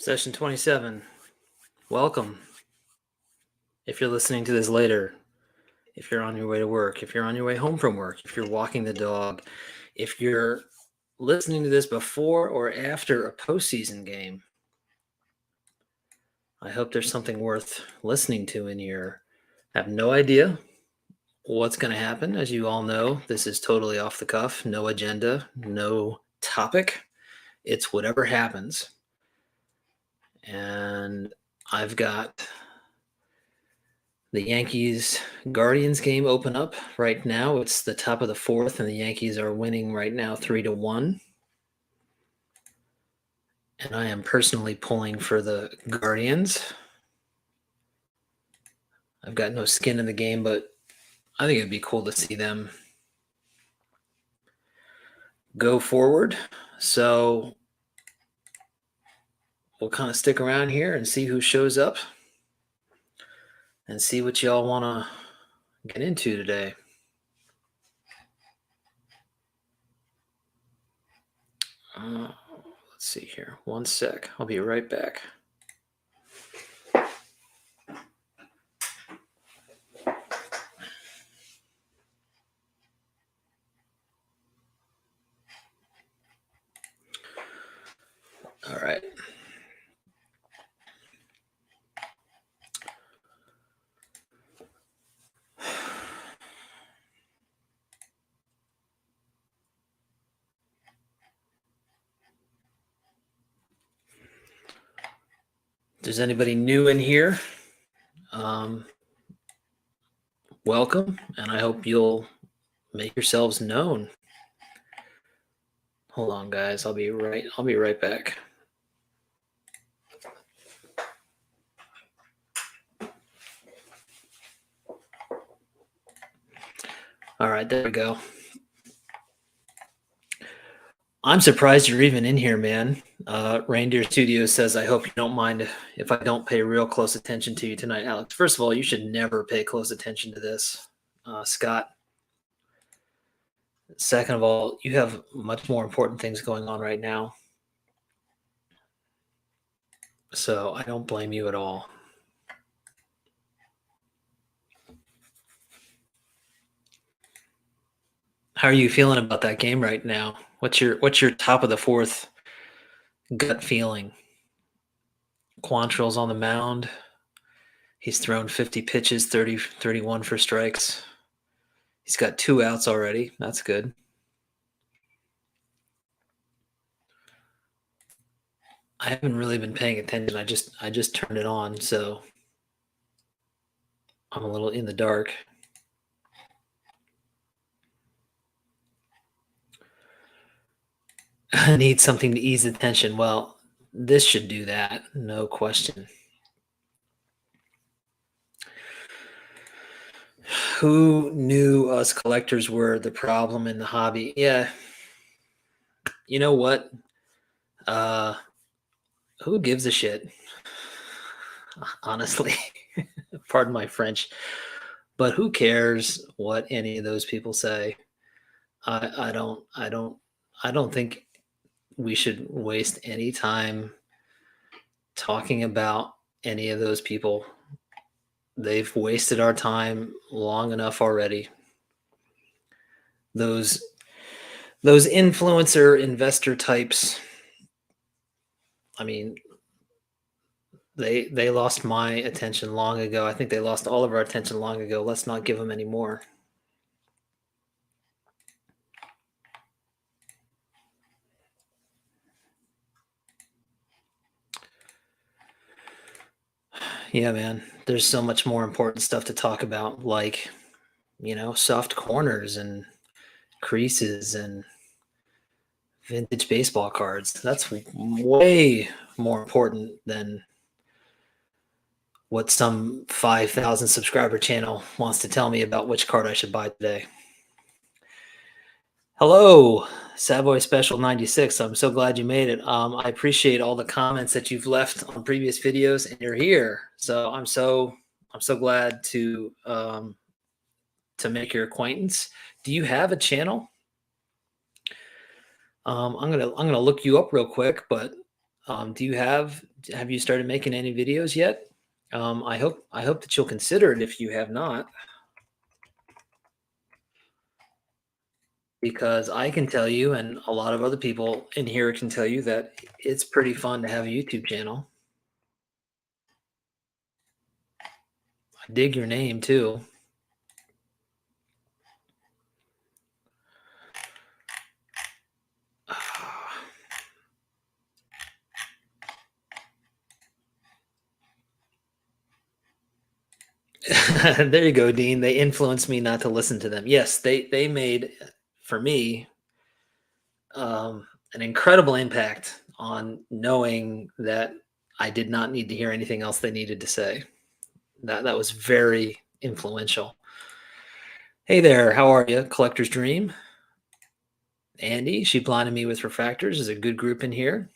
Session 27. Welcome. If you're listening to this later, if you're on your way to work, if you're on your way home from work, if you're walking the dog, if you're listening to this before or after a postseason game, I hope there's something worth listening to in here. I have no idea what's going to happen. As you all know, this is totally off the cuff, no agenda, no topic. It's whatever happens. And I've got the Yankees Guardians game open up right now. It's the top of the fourth, and the Yankees are winning right now 3-1. And I am personally pulling for the Guardians. I've got no skin in the game, but I think it'd be cool to see them go forward. So we'll kind of stick around here and see who shows up and see what y'all want to get into today. Let's see here. One sec. I'll be right back. All right. If there's anybody new in here, welcome, and I hope you'll make yourselves known. Hold on, guys. I'll be right back. All right, there we go. I'm surprised you're even in here, man. Reindeer Studios says, I hope you don't mind if I don't pay real close attention to you tonight, Alex. First of all, you should never pay close attention to this, Scott. Second of all, you have much more important things going on right now. So I don't blame you at all. How are you feeling about that game right now? What's your top of the fourth gut feeling? Quantrill's on the mound. He's thrown 50 pitches, 31 for strikes. He's got 2 outs already. That's good. I haven't really been paying attention. I just turned it on, so I'm a little in the dark. I need something to ease the tension. Well, this should do that, no question. Who knew us collectors were the problem in the hobby? Yeah. You know what? Who gives a shit? Honestly, pardon my French, but who cares what any of those people say? I don't think we should waste any time talking about any of those people. They've wasted our time long enough already. Those influencer investor types, I mean, they lost my attention long ago. I think they lost all of our attention long ago. Let's not give them any more. Yeah, man. There's so much more important stuff to talk about, like, soft corners and creases and vintage baseball cards. That's way more important than what some 5,000 subscriber channel wants to tell me about which card I should buy today. Hello, Savoy Special 96. I'm so glad you made it. I appreciate all the comments that you've left on previous videos, and you're here. So I'm so glad to make your acquaintance. Do you have a channel? I'm gonna look you up real quick, but Do you have you started making any videos yet? I hope that you'll consider it if you have not, because I can tell you, and a lot of other people in here can tell you that it's pretty fun to have a YouTube channel. I dig your name too. There you go, Dean. They influenced me not to listen to them. Yes, they made for me an incredible impact on knowing that I did not need to hear anything else they needed to say. That was very influential. Hey there, how are you? Collector's Dream. Andy, she blinded me with refractors is a good group in here.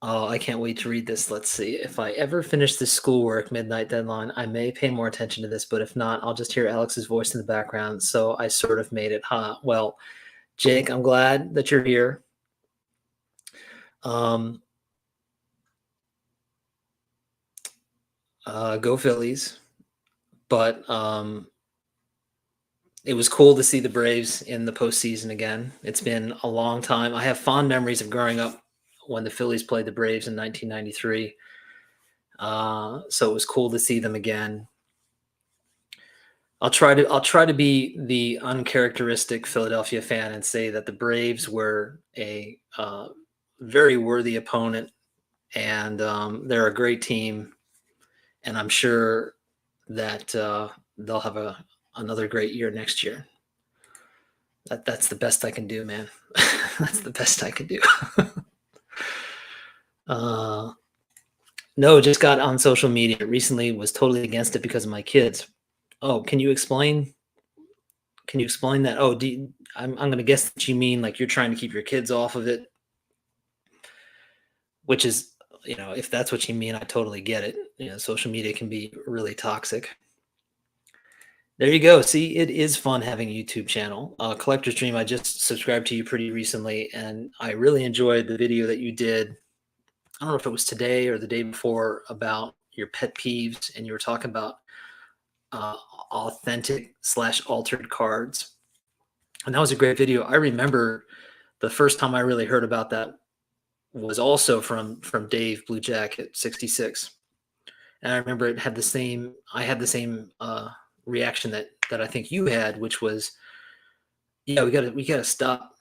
Oh, I can't wait to read this. Let's see. If I ever finish this schoolwork midnight deadline, I may pay more attention to this, but if not, I'll just hear Alex's voice in the background. So I sort of made it. Well, Jake, I'm glad that you're here. Um, Go Phillies. But it was cool to see the Braves in the postseason again. It's been a long time. I have fond memories of growing up when the Phillies played the Braves in 1993. So it was cool to see them again. I'll try to be the uncharacteristic Philadelphia fan and say that the Braves were a very worthy opponent, and they're a great team, and I'm sure that they'll have another great year next year. That's the best I can do, man. That's the best I can do. uh, no, just got on social media recently. Was totally against it because of my kids. Oh, can you explain? Can you explain that? Oh, I'm going to guess that you mean like you're trying to keep your kids off of it, which is, if that's what you mean, I totally get it. Social media can be really toxic. There you go. See, it is fun having a YouTube channel. Collector's Dream, I just subscribed to you pretty recently, and I really enjoyed the video that you did. I don't know if it was today or the day before about your pet peeves, and you were talking about authentic slash altered cards. And that was a great video. I remember the first time I really heard about that was also from Dave Blue Jacket 66. And I remember it had the same I had the same reaction that I think you had, which was, yeah, we gotta stop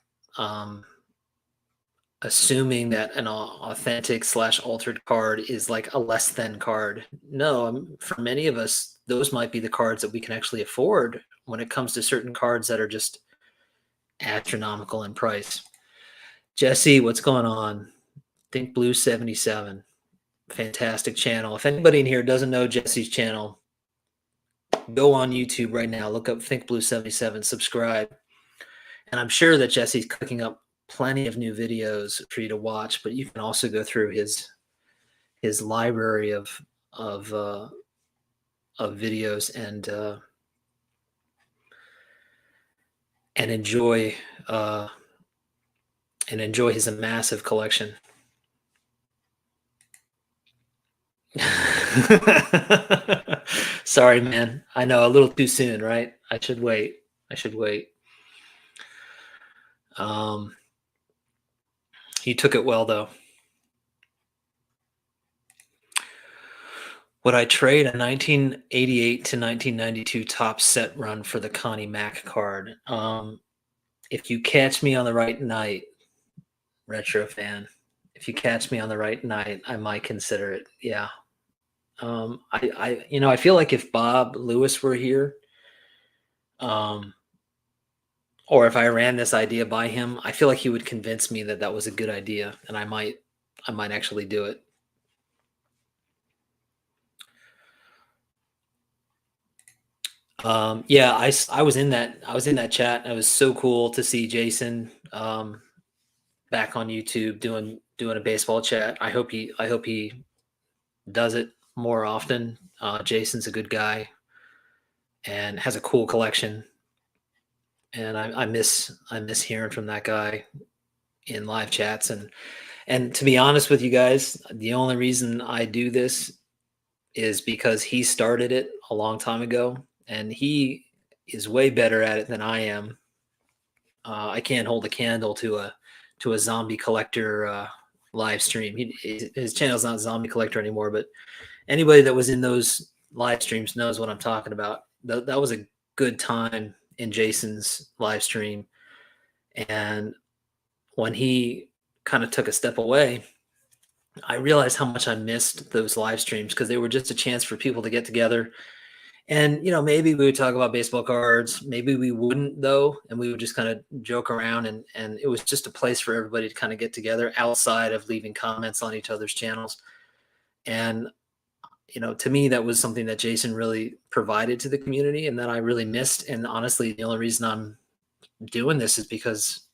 assuming that an authentic slash altered card is like a less than card. No, for many of us, those might be the cards that we can actually afford when it comes to certain cards that are just astronomical in price. Jesse, what's going on? Think Blue 77. Fantastic channel. If anybody in here doesn't know Jesse's channel, go on YouTube right now, look up Think Blue 77, subscribe. And I'm sure that Jesse's cooking up plenty of new videos for you to watch, but you can also go through his library of videos and enjoy his massive collection. Sorry, man. I know, a little too soon, right? I should wait. He took it well, though. Would I trade a 1988 to 1992 top set run for the Connie Mack card? If you catch me on the right night, retro fan, if you catch me on the right night, I might consider it. Yeah. I feel like if Bob Lewis were here, or if I ran this idea by him, I feel like he would convince me that that was a good idea, and I might actually do it. Yeah, I was in that chat. It was so cool to see Jason back on YouTube doing a baseball chat. I hope he does it more often. Jason's a good guy and has a cool collection, and I miss hearing from that guy in live chats. And And to be honest with you guys, the only reason I do this is because he started it a long time ago, and he is way better at it than I am. I can't hold a candle to a zombie collector live stream. His channel's not zombie collector anymore, but anybody that was in those live streams knows what I'm talking about. That was a good time in Jason's live stream, and when he kind of took a step away, I realized how much I missed those live streams because they were just a chance for people to get together. And, maybe we would talk about baseball cards. Maybe we wouldn't, though. And we would just kind of joke around. And it was just a place for everybody to kind of get together outside of leaving comments on each other's channels. And, to me, that was something that Jason really provided to the community and that I really missed. And honestly, the only reason I'm doing this is because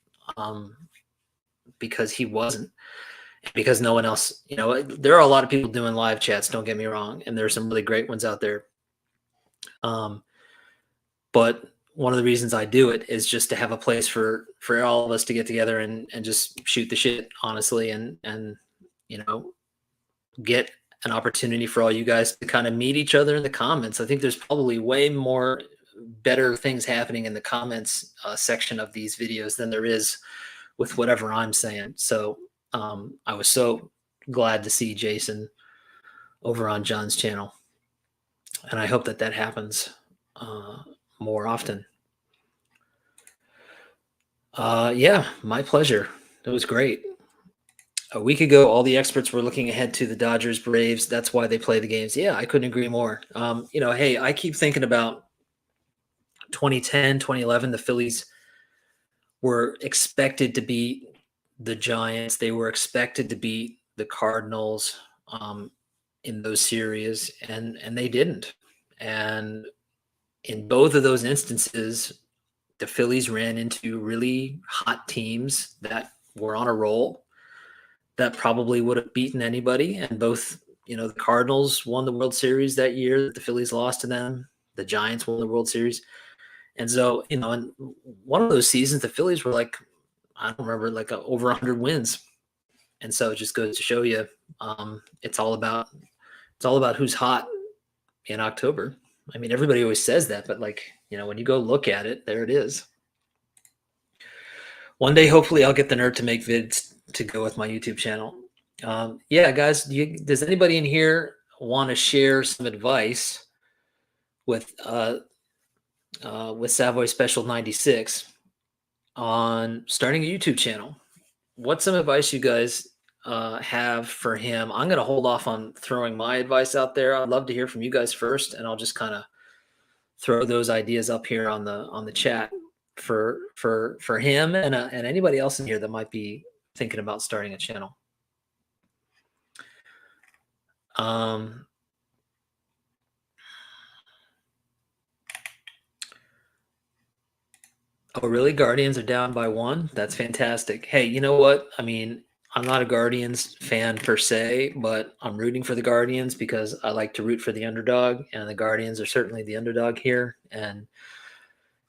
he wasn't. Because no one else, there are a lot of people doing live chats, don't get me wrong, and there's some really great ones out there. But one of the reasons I do it is just to have a place for all of us to get together and just shoot the shit, honestly, and get an opportunity for all you guys to kind of meet each other in the comments. I think there's probably way more better things happening in the comments section of these videos than there is with whatever I'm saying. So I was so glad to see Jason over on John's channel, and I hope that happens more often. Yeah, my pleasure. It was great. A week ago, all the experts were looking ahead to the Dodgers, Braves. That's why they play the games. Yeah, I couldn't agree more. Hey, I keep thinking about 2010, 2011. The Phillies were expected to beat the Giants. They were expected to beat the Cardinals in those series, and they didn't. And in both of those instances, the Phillies ran into really hot teams that were on a roll that probably would have beaten anybody. And both, the Cardinals won the World Series that year that the Phillies lost to them. The Giants won the World Series. And so, in one of those seasons, the Phillies were like, I don't remember, like over 100 wins. And so it just goes to show you, it's all about who's hot in October. I mean, everybody always says that, but when you go look at it, there it is. One day, hopefully, I'll get the nerve to make vids to go with my YouTube channel. Yeah, guys, does anybody in here want to share some advice with Savoy Special 96 on starting a YouTube channel? What's some advice you guys have for him? I'm going to hold off on throwing my advice out there. I'd love to hear from you guys first, and I'll just kind of throw those ideas up here on the chat for him and anybody else in here that might be thinking about starting a channel. Oh, really? Guardians are down by 1? That's fantastic. Hey, you know what? I mean, I'm not a Guardians fan per se, but I'm rooting for the Guardians because I like to root for the underdog, and the Guardians are certainly the underdog here. And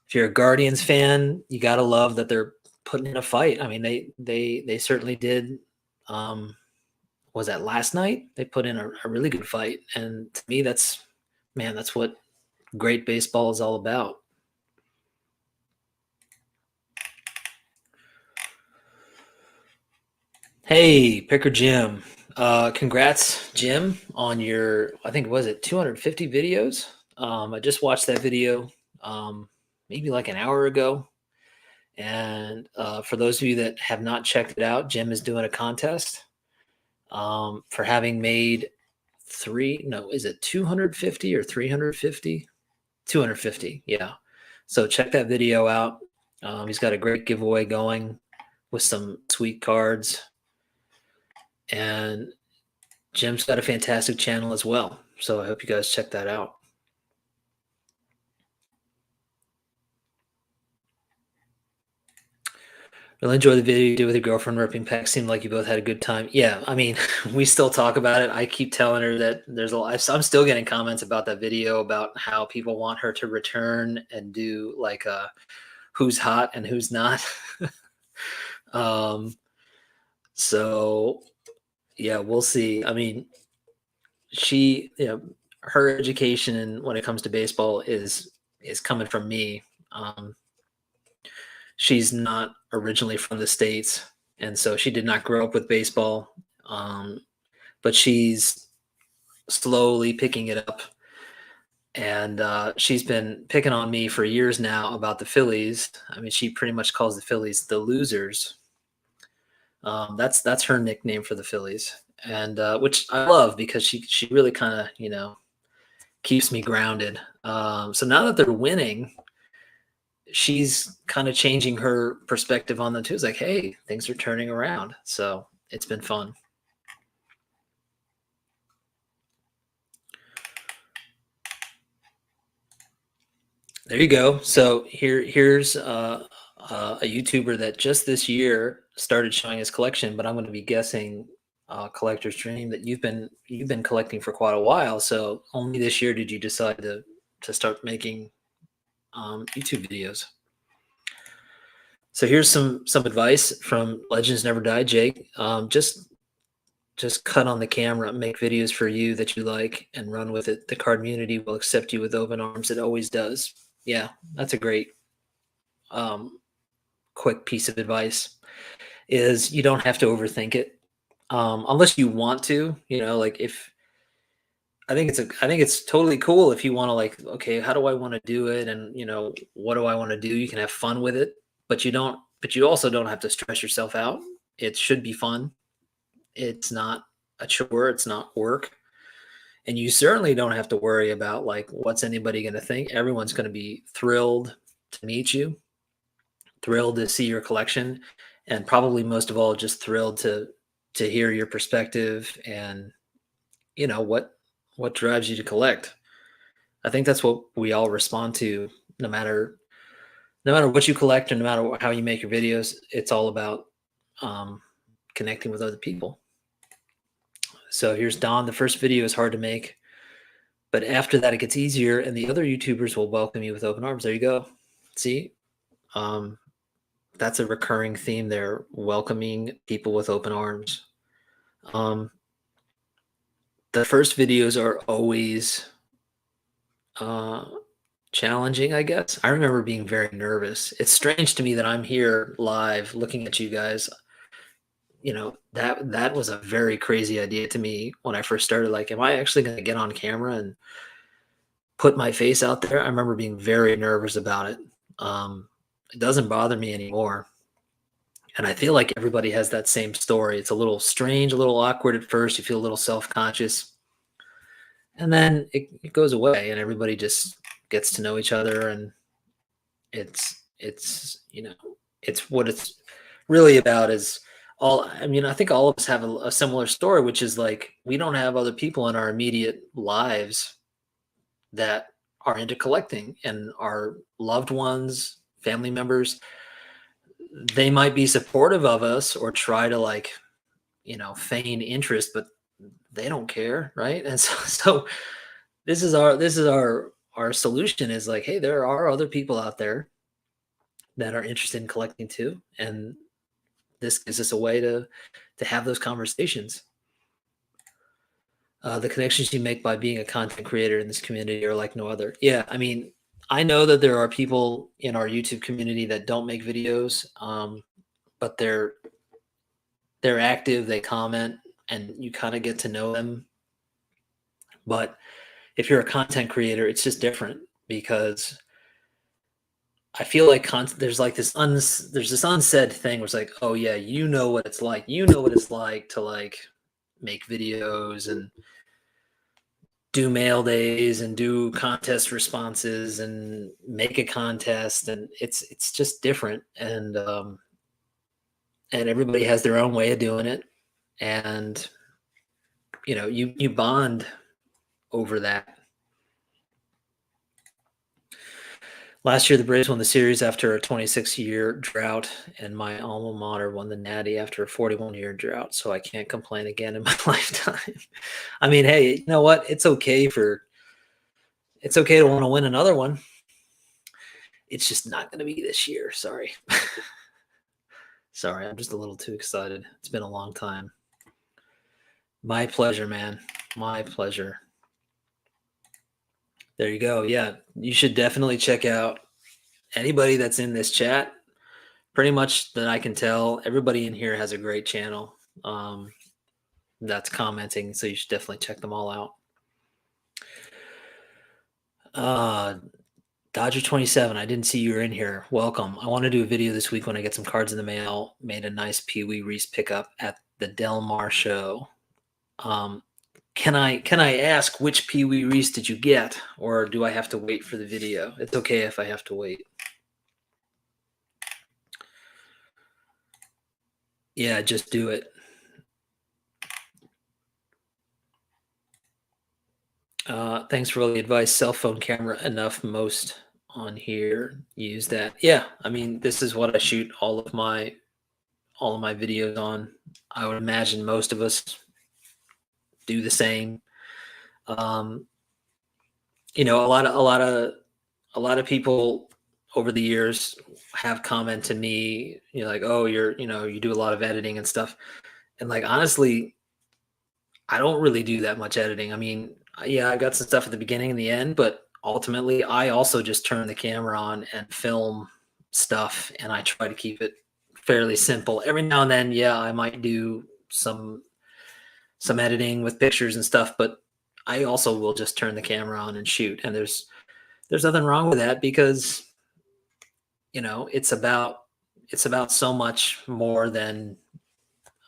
if you're a Guardians fan, you got to love that they're putting in a fight. I mean, they certainly did. Was that last night? They put in a really good fight. And to me, that's what great baseball is all about. Hey, Picker Jim. Congrats, Jim, on your, I think, was it 250 videos? I just watched that video maybe like an hour ago. And for those of you that have not checked it out, Jim is doing a contest for having made 250 or 350? 250, yeah. So check that video out. He's got a great giveaway going with some sweet cards. And Jim's got a fantastic channel as well. So I hope you guys check that out. Really enjoy the video you did with your girlfriend ripping packs. Seemed like you both had a good time. Yeah, I mean, we still talk about it. I keep telling her that I'm still getting comments about that video about how people want her to return and do like who's hot and who's not. So yeah, we'll see. I mean, she, her education when it comes to baseball is coming from me. Um, she's not originally from the States, and so she did not grow up with baseball. But she's slowly picking it up, and she's been picking on me for years now about the Phillies. I mean, she pretty much calls the Phillies the losers. That's her nickname for the Phillies, and which I love because she really kind of keeps me grounded. So now that they're winning, she's kind of changing her perspective on them too. It's like, hey, things are turning around. So it's been fun. There you go. So here's a YouTuber that just this year started showing his collection, but I'm going to be guessing collector's dream that you've been collecting for quite a while. So only this year did you decide to start making YouTube videos. So here's some advice from Legends Never Die, Jake. Just cut on the camera, make videos for you that you like, and run with it. The card community will accept you with open arms. It always does. Yeah, that's a great um, quick piece of advice. Is you don't have to overthink it unless you want to. Like if I think it's totally cool if you want to like, okay, how do I want to do it, and what do I want to do? You can have fun with it, but you don't. But you also don't have to stress yourself out. It should be fun. It's not a chore. It's not work. And you certainly don't have to worry about like what's anybody going to think. Everyone's going to be thrilled to meet you, thrilled to see your collection, and probably most of all just thrilled to hear your perspective and what drives you to collect. I think that's what we all respond to, no matter what you collect or no matter how you make your videos. It's all about um, connecting with other people. So here's Don. The first video is hard to make, but after that, it gets easier, and the other YouTubers will welcome you with open arms. There you go. See, um, that's a recurring theme there, welcoming people with open arms. Um, the first videos are always uh, challenging, I guess. I remember being very nervous. It's strange to me that I'm here live looking at you guys. That was a very crazy idea to me when I first started. Like, am I actually going to get on camera and put my face out there? I remember being very nervous about it. It doesn't bother me anymore. And I feel like everybody has that same story. It's a little strange, a little awkward at first. You feel a little self-conscious, and then it goes away, and everybody just gets to know each other, and it's what it's really about. Is all I mean, I think all of us have a similar story, which is like we don't have other people in our immediate lives that are into collecting, and our loved ones, family members, they might be supportive of us or try to like feign interest, but they don't care, right? And so this is our solution is like, hey, there are other people out there that are interested in collecting too, and this gives us a way to have those conversations. The connections you make by being a content creator in this community are like no other. Yeah, I mean, I know that there are people in our YouTube community that don't make videos, but they're active, they comment, and you kind of get to know them. But if you're a content creator, it's just different because I feel like there's like there's this unsaid thing where it's like, oh yeah, you know what it's like. You know what it's like to like make videos and do mail days and do contest responses and make a contest, and it's just different. And everybody has their own way of doing it, and you bond over that. Last year, the Braves won the series after a 26-year drought, and my alma mater won the Natty after a 41-year drought. So I can't complain again in my lifetime. I mean, hey, you know what? It's okay to want to win another one. It's just not going to be this year. Sorry. Sorry, I'm just a little too excited. It's been a long time. My pleasure, man. My pleasure. There you go. Yeah, you should definitely check out anybody that's in this chat. Pretty much that I can tell, everybody in here has a great channel that's commenting, so you should definitely check them all out. Dodger 27, I didn't see you were in here. Welcome. I want to do a video this week when I get some cards in the mail. Made a nice Pee Wee Reese pickup at the Del Mar show. Can I ask which Pee Wee Reese did you get, or do I have to wait for the video? It's okay if I have to wait. Yeah, just do it. Thanks for all the advice. Cell phone camera enough. Most on here use that. Yeah, I mean, this is what I shoot all of my videos on. I would imagine most of us do the same. You know, a lot of people over the years have commented to me, you know, like, oh, you do a lot of editing and stuff. And like, honestly, I don't really do that much editing. I mean, yeah, I got some stuff at the beginning and the end, but ultimately I also just turn the camera on and film stuff, and I try to keep it fairly simple. Every now and then, yeah, I might do some editing with pictures and stuff, but I also will just turn the camera on and shoot. And there's nothing wrong with that, because you know, it's about so much more than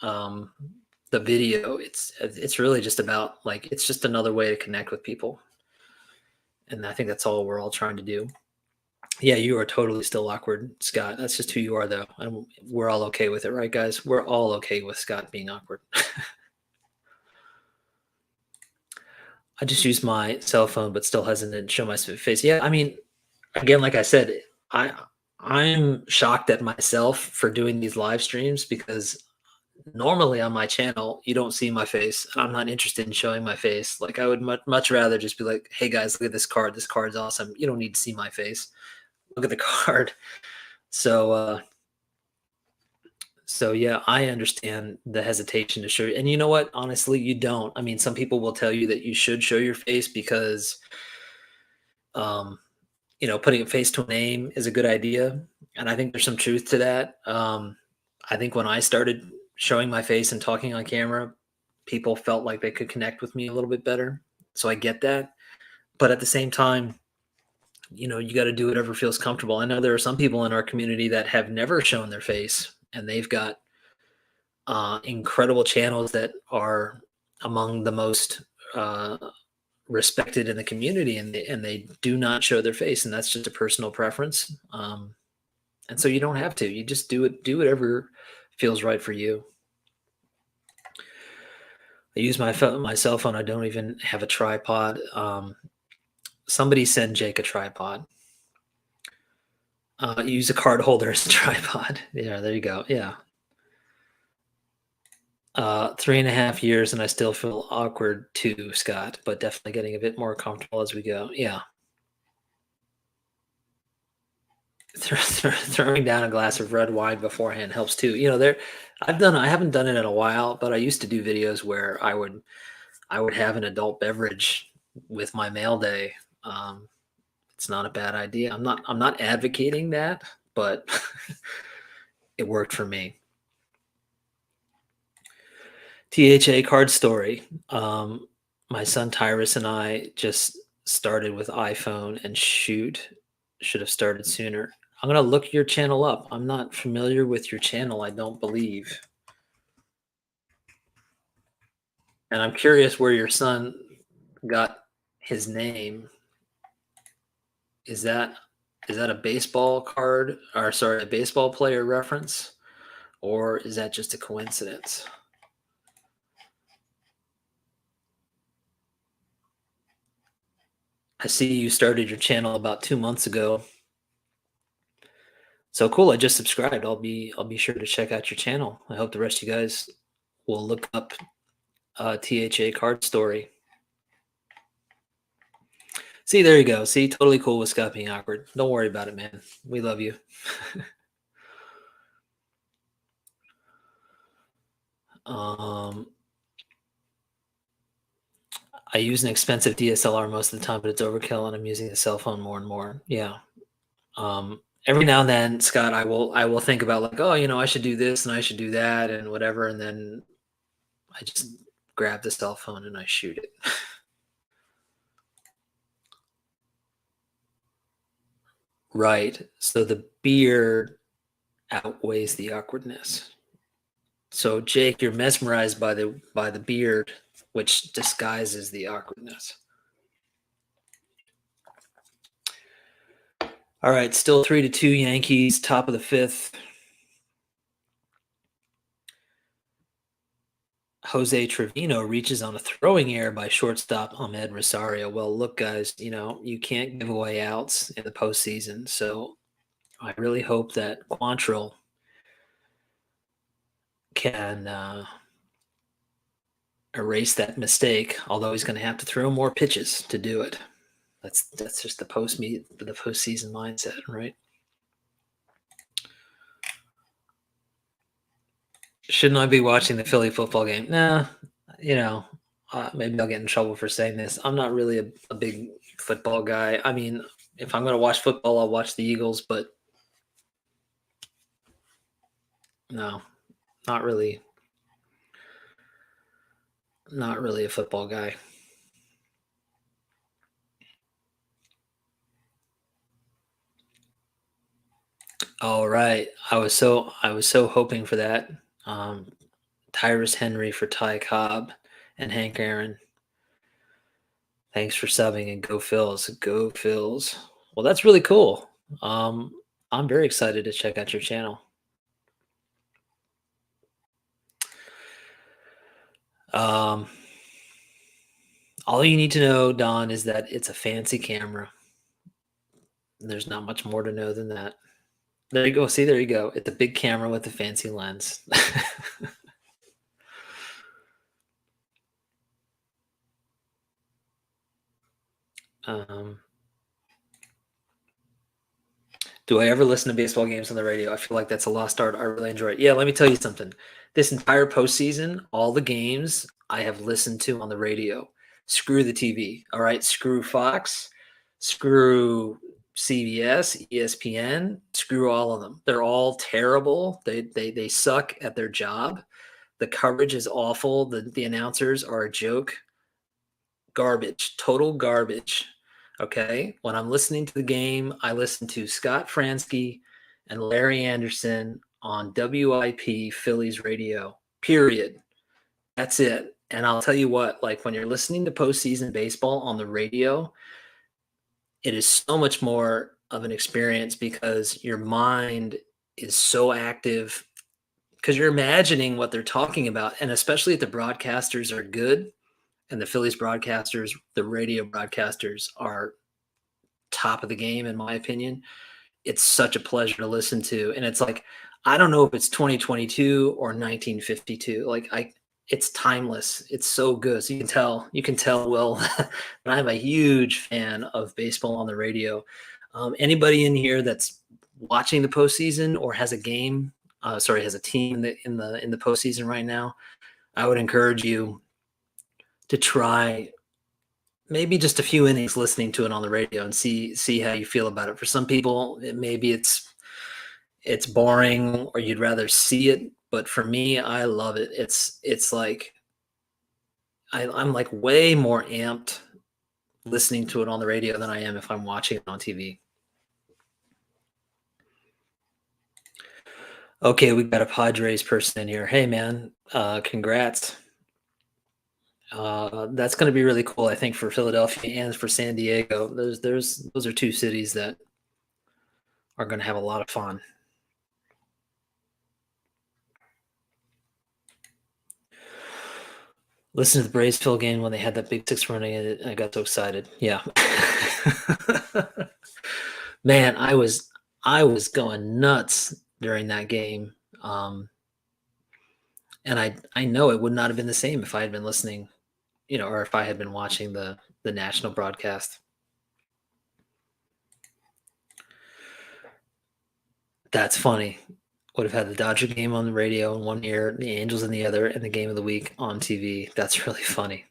the video. It's really just about, like, it's just another way to connect with people, and I think that's all we're all trying to do. Yeah, you are totally still awkward, Scott. That's just who you are, though, and we're all okay with it, right, guys? We're all okay with Scott being awkward. I just use my cell phone, but still hesitant to show my face. Yeah, I mean, again, like I said, I'm shocked at myself for doing these live streams, because normally on my channel you don't see my face. I'm not interested in showing my face. Like, I would much rather just be like, hey guys, look at this card. This card's awesome. You don't need to see my face. Look at the card. So yeah, I understand the hesitation to show. And you know what? Honestly, you don't. I mean, some people will tell you that you should show your face because um you know, putting a face to a name is a good idea. And I think there's some truth to that. I think when I started showing my face and talking on camera, people felt like they could connect with me a little bit better. So I get that. But at the same time, you know, you got to do whatever feels comfortable. I know there are some people in our community that have never shown their face, and they've got incredible channels that are among the most uh, respected in the community, and they do not show their face, and that's just a personal preference. And so you don't have to. You just do whatever feels right for you. I use my cell phone. I don't even have a tripod. Somebody send Jake a tripod. Use a card holder as a tripod. Yeah, there you go. Yeah. 3.5 years, and I still feel awkward too, Scott, but definitely getting a bit more comfortable as we go. Yeah. Throwing down a glass of red wine beforehand helps too. You know, I haven't done it in a while, but I used to do videos where I would have an adult beverage with my mail day. It's not a bad idea. I'm not advocating that, but it worked for me. THA card story. My son Tyrus and I just started with iPhone, and shoot, should have started sooner. I'm gonna look your channel up. I'm not familiar with your channel, I don't believe. And I'm curious where your son got his name. Is that a baseball card, or sorry, a baseball player reference, or is that just a coincidence? I see you started your channel about 2 months ago. So cool. I just subscribed. I'll be sure to check out your channel. I hope the rest of you guys will look up THA card story. See, there you go. See, totally cool with Scott being awkward. Don't worry about it, man. We love you. Um, I use an expensive DSLR most of the time, but it's overkill, and I'm using a cell phone more and more. Yeah. Every now and then, Scott, I will think about like, oh, I should do this and I should do that and whatever, and then I just grab the cell phone and I shoot it. Right. So the beard outweighs the awkwardness. So Jake, you're mesmerized by the beard, which disguises the awkwardness. All right, still 3-2 Yankees, top of the fifth. Jose Trevino reaches on a throwing error by shortstop Ahmed Rosario. Well, look, guys, you can't give away outs in the postseason. So I really hope that Quantrill can erase that mistake, although he's going to have to throw more pitches to do it. That's just the postseason mindset, right? Shouldn't I be watching the Philly football game? Nah, maybe I'll get in trouble for saying this. I'm not really a big football guy. I mean, if I'm going to watch football, I'll watch the Eagles, but no, not really. Not really a football guy. All right, I was so hoping for that. Um, Tyrus Henry for Ty Cobb and Hank Aaron. Thanks for subbing and go Phils. Go Phils. Well, that's really cool. Um, I'm very excited to check out your channel. Um, all you need to know, Don, is that it's a fancy camera. There's not much more to know than that. There you go. See, there you go. It's a big camera with a fancy lens. um, do I ever listen to baseball games on the radio? I feel like that's a lost art. I really enjoy it. Yeah, let me tell you something. This entire postseason, all the games I have listened to on the radio. Screw the TV. All right. Screw Fox. Screw CBS, ESPN. Screw all of them. They're all terrible. They suck at their job. The coverage is awful. The announcers are a joke. Garbage. Total garbage. Okay. When I'm listening to the game, I listen to Scott Fransky and Larry Anderson on WIP Phillies radio. Period. That's it. And I'll tell you what, like when you're listening to postseason baseball on the radio, it is so much more of an experience because your mind is so active because you're imagining what they're talking about. And especially if the broadcasters are good and the Phillies broadcasters, the radio broadcasters are top of the game, in my opinion. It's such a pleasure to listen to. And it's like, I don't know if it's 2022 or 1952. It's timeless. It's so good. So you can tell, Will, that I'm a huge fan of baseball on the radio. Anybody in here that's watching the postseason or has a game, has a team in the postseason right now, I would encourage you to try maybe just a few innings listening to it on the radio and see how you feel about it. For some people, maybe it's boring or you'd rather see it, but for me, I love it. It's like I'm like way more amped listening to it on the radio than I am if I'm watching it on TV. Okay, we got a Padres person in here. Hey man, congrats. That's going to be really cool, I think, for Philadelphia and for San Diego. Those are two cities that are going to have a lot of fun. Listen to the Braves Phil game when they had that big 6 running and I got so excited. Yeah. Man, I was going nuts during that game. And I know it would not have been the same if I had been listening, or if I had been watching the national broadcast. That's funny. would have had the Dodger game on the radio in one ear, the Angels in the other, and the game of the week on TV. That's really funny.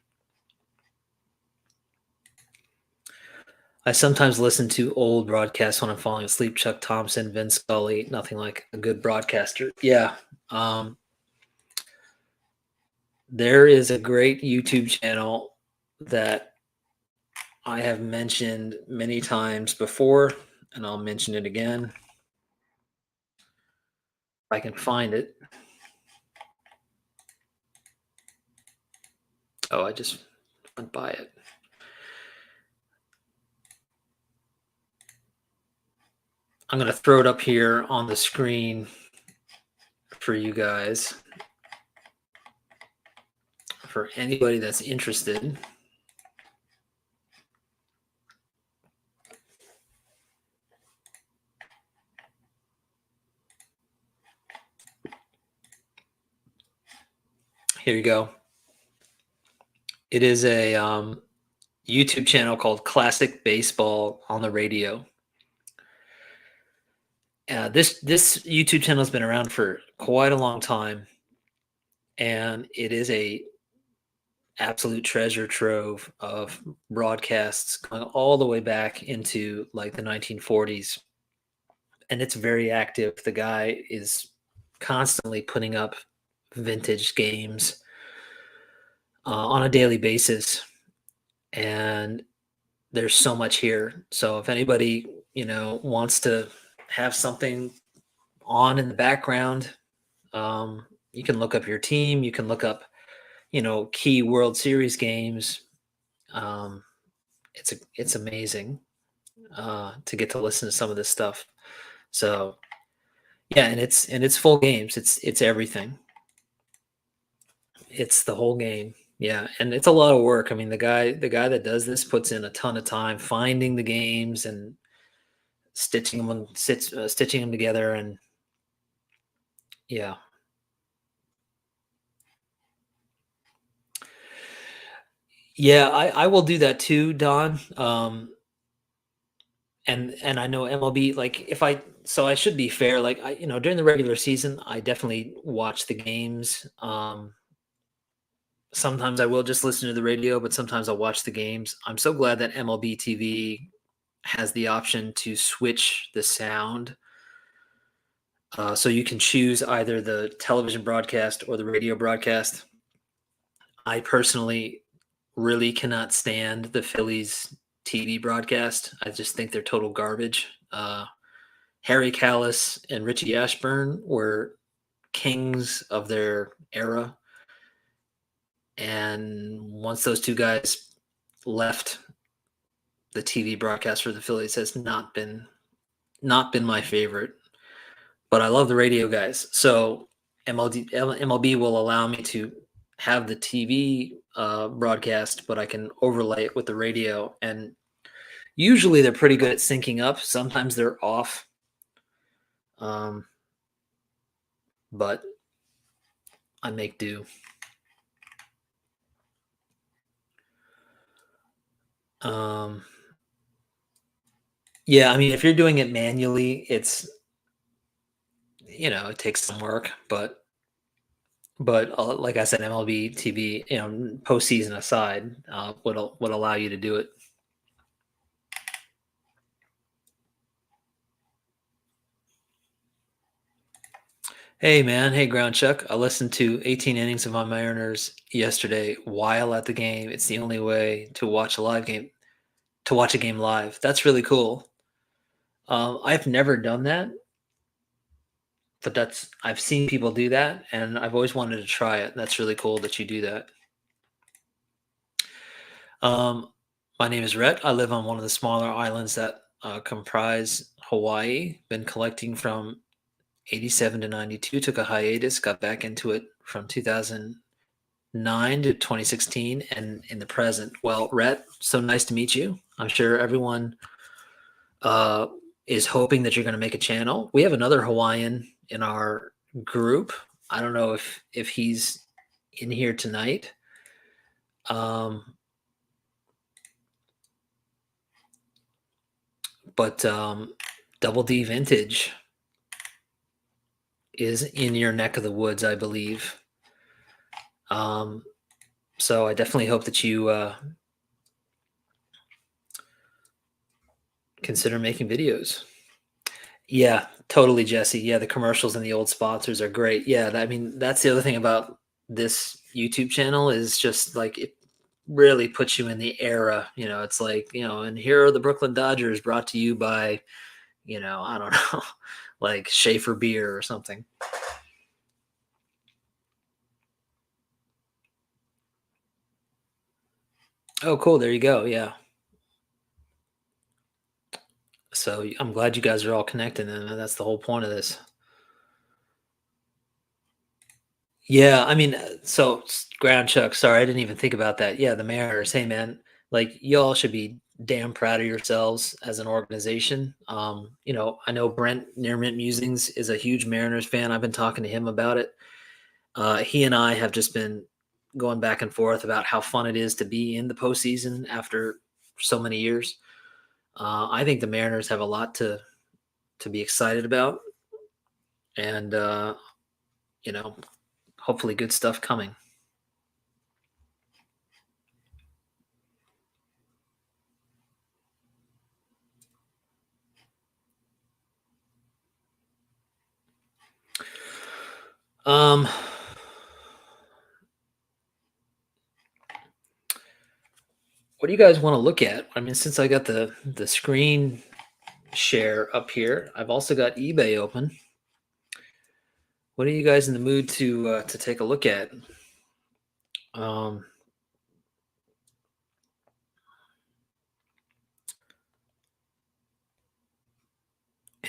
I sometimes listen to old broadcasts when I'm falling asleep. Chuck Thompson, Vince Scully, nothing like a good broadcaster. Yeah. There is a great YouTube channel that I have mentioned many times before, and I'll mention it again. If I can find it. Oh, I just went by it. I'm going to throw it up here on the screen for you guys. For anybody that's interested. Here you go. It is a YouTube channel called Classic Baseball on the Radio. This YouTube channel has been around for quite a long time, and it is a absolute treasure trove of broadcasts going all the way back into like the 1940s, and it's very active. The guy is constantly putting up vintage games on a daily basis, and there's so much here. So if anybody wants to have something on in the background, you can look up your team. You can look up key World Series games. It's amazing to get to listen to some of this stuff. So yeah, and it's full games. It's everything. It's the whole game. Yeah, and it's a lot of work. I mean, the guy that does this puts in a ton of time finding the games and stitching them together, and yeah. Yeah, I will do that too, Don. And I know MLB, like if I so I should be fair. Like during the regular season, I definitely watch the games. Sometimes I will just listen to the radio, but sometimes I'll watch the games. I'm so glad that MLB TV has the option to switch the sound. So you can choose either the television broadcast or the radio broadcast. I personally really cannot stand the Phillies TV broadcast. I just think they're total garbage. Harry Kalas and Richie Ashburn were kings of their era. And once those two guys left, the TV broadcast for the Phillies has not been my favorite. But I love the radio guys. So MLB will allow me to have the TV broadcast, but I can overlay it with the radio. And usually they're pretty good at syncing up. Sometimes they're off. But I make do. Yeah, I mean, if you're doing it manually, it takes some work, but like I said, MLB TV, postseason aside, would allow you to do it. Hey man, hey Ground Chuck. I listened to 18 innings of my Mariners yesterday while at the game. It's the only way to watch a game live. That's really cool. I've never done that, but I've seen people do that, and I've always wanted to try it. That's really cool that you do that. My name is Rhett. I live on one of the smaller islands that comprise Hawaii. Been collecting from 87 to 92. Took a hiatus. Got back into it from 2009 to 2016, and in the present. Well, Rhett, so nice to meet you. I'm sure everyone is hoping that you're going to make a channel. We have another Hawaiian in our group. I don't know if he's in here tonight. But Double D Vintage is in your neck of the woods, I believe. So I definitely hope that you consider making videos. Yeah, totally, Jesse. Yeah, the commercials and the old sponsors are great. Yeah, I mean, that's the other thing about this YouTube channel is just like it really puts you in the era. It's like, and here are the Brooklyn Dodgers brought to you by, I don't know, like Schaefer beer or something. Oh, cool. There you go. Yeah. So I'm glad you guys are all connected, and that's the whole point of this. Yeah, I mean, Ground Chuck, sorry, I didn't even think about that. Yeah, the Mariners. Hey, man, like y'all should be damn proud of yourselves as an organization. I know Brent Nearmint Musings is a huge Mariners fan. I've been talking to him about it. He and I have just been going back and forth about how fun it is to be in the postseason after so many years. I think the Mariners have a lot to be excited about, and you know, hopefully good stuff coming. Um, what do you guys want to look at? I mean, since I got the screen share up here, I've also got eBay open. What are you guys in the mood to take a look at? Um,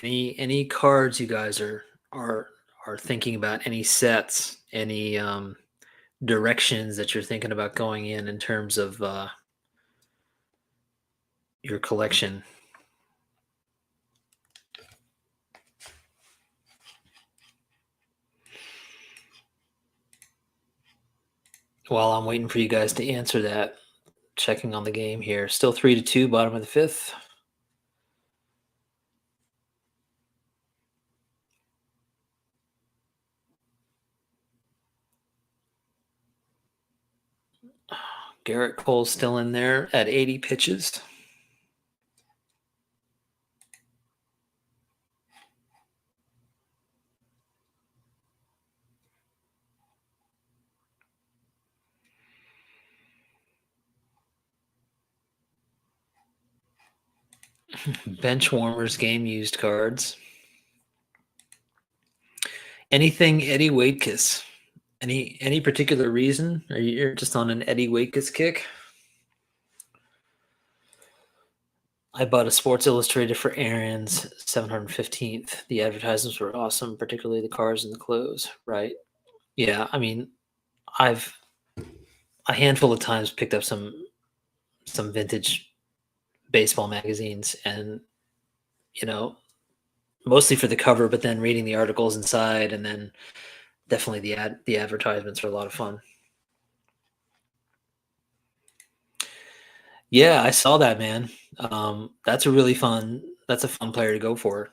any cards you guys are are thinking about? Any sets? Any directions that you're thinking about going in terms of your collection? While I'm waiting for you guys to answer that, checking on the game here. Still 3-2, bottom of the fifth. Garrett Cole's still in there at 80 pitches. Bench warmers, game used cards. Anything Eddie Waitkus? Any particular reason? Are you just on an Eddie Waitkus kick? I bought a Sports Illustrated for Aaron's 715th. The advertisements were awesome, particularly the cars and the clothes. Right? Yeah. I mean, I've a handful of times picked up some vintage baseball magazines, and you know, mostly for the cover, but then reading the articles inside, and then definitely the advertisements are a lot of fun. Yeah, I saw that, man. That's a really fun. That's a fun player to go for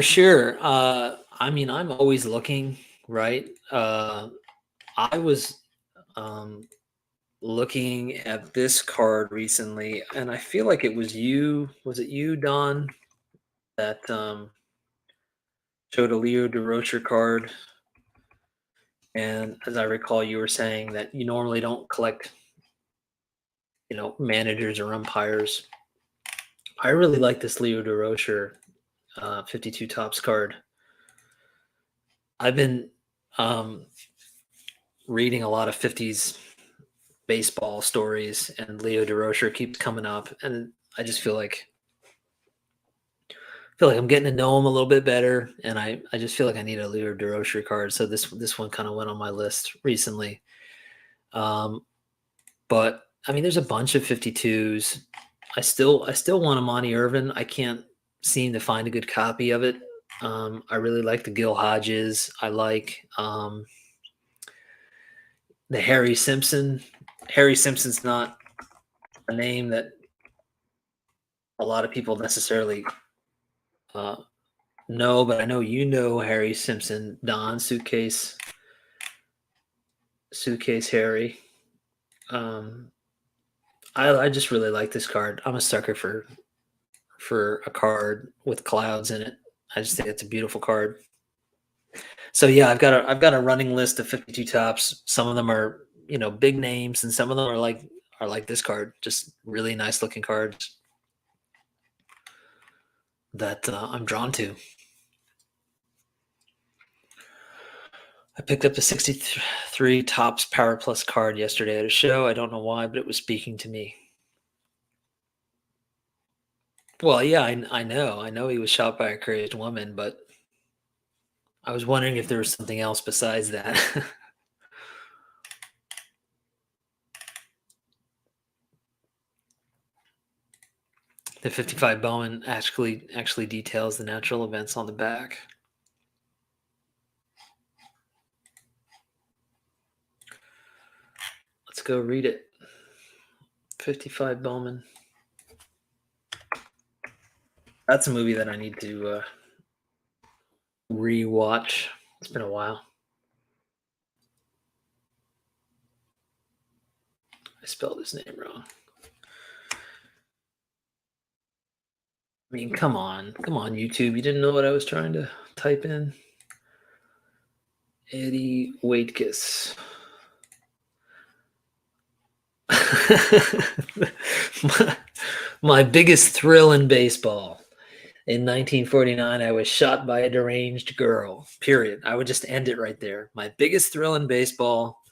sure. I mean, I'm always looking, right? I was um, looking at this card recently, and I feel like it was you. Was it you, Don, that showed a Leo DeRocher card? And as I recall, you were saying that you normally don't collect, managers or umpires. I really like this Leo DeRocher 52 tops card. I've been um, reading a lot of 50s baseball stories, and Leo DeRocher keeps coming up, and I just feel like I'm getting to know him a little bit better, and I just feel like I need a Leo DeRocher card. So this one kind of went on my list recently. Um, but I mean, there's a bunch of 52s. I still want a Monty Irvin. I can't seem to find a good copy of it. I really like the Gil Hodges. I like the Harry Simpson. Harry Simpson's not a name that a lot of people necessarily No, but I know you know Harry Simpson, Don Suitcase Harry. Um, I just really like this card. I'm a sucker for a card with clouds in it. I just think it's a beautiful card. So yeah, I've got a running list of 52 tops. Some of them are big names, and some of them are like this card, just really nice looking cards that I'm drawn to. I picked up the 63 Tops Power Plus card yesterday at a show. I don't know why, but it was speaking to me. Well, yeah, I know he was shot by a crazed woman, but I was wondering if there was something else besides that. The 55 Bowman actually details the natural events on the back. Let's go read it. 55 Bowman. That's a movie that I need to rewatch. It's been a while. I spelled his name wrong. I mean, come on, YouTube. You didn't know what I was trying to type in? Eddie Waitkus. my biggest thrill in baseball. In 1949, I was shot by a deranged girl. Period. I would just end it right there. My biggest thrill in baseball.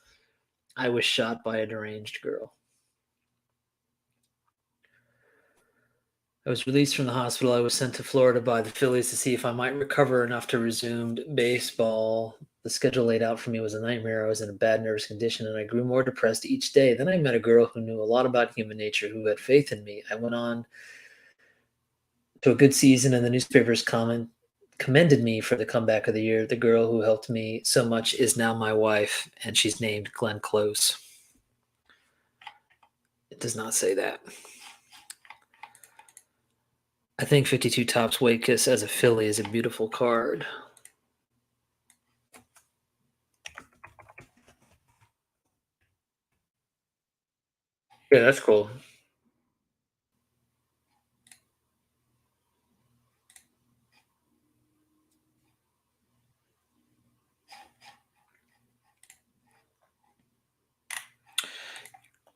I was shot by a deranged girl. I was released from the hospital. I was sent to Florida by the Phillies to see if I might recover enough to resume baseball. The schedule laid out for me was a nightmare. I was in a bad nervous condition, and I grew more depressed each day. Then I met a girl who knew a lot about human nature, who had faith in me. I went on to a good season, and the newspapers commended me for the comeback of the year. The girl who helped me so much is now my wife, and she's named Glenn Close. It does not say that. I think 52 Tops Waitkus as a Philly is a beautiful card. Yeah, that's cool.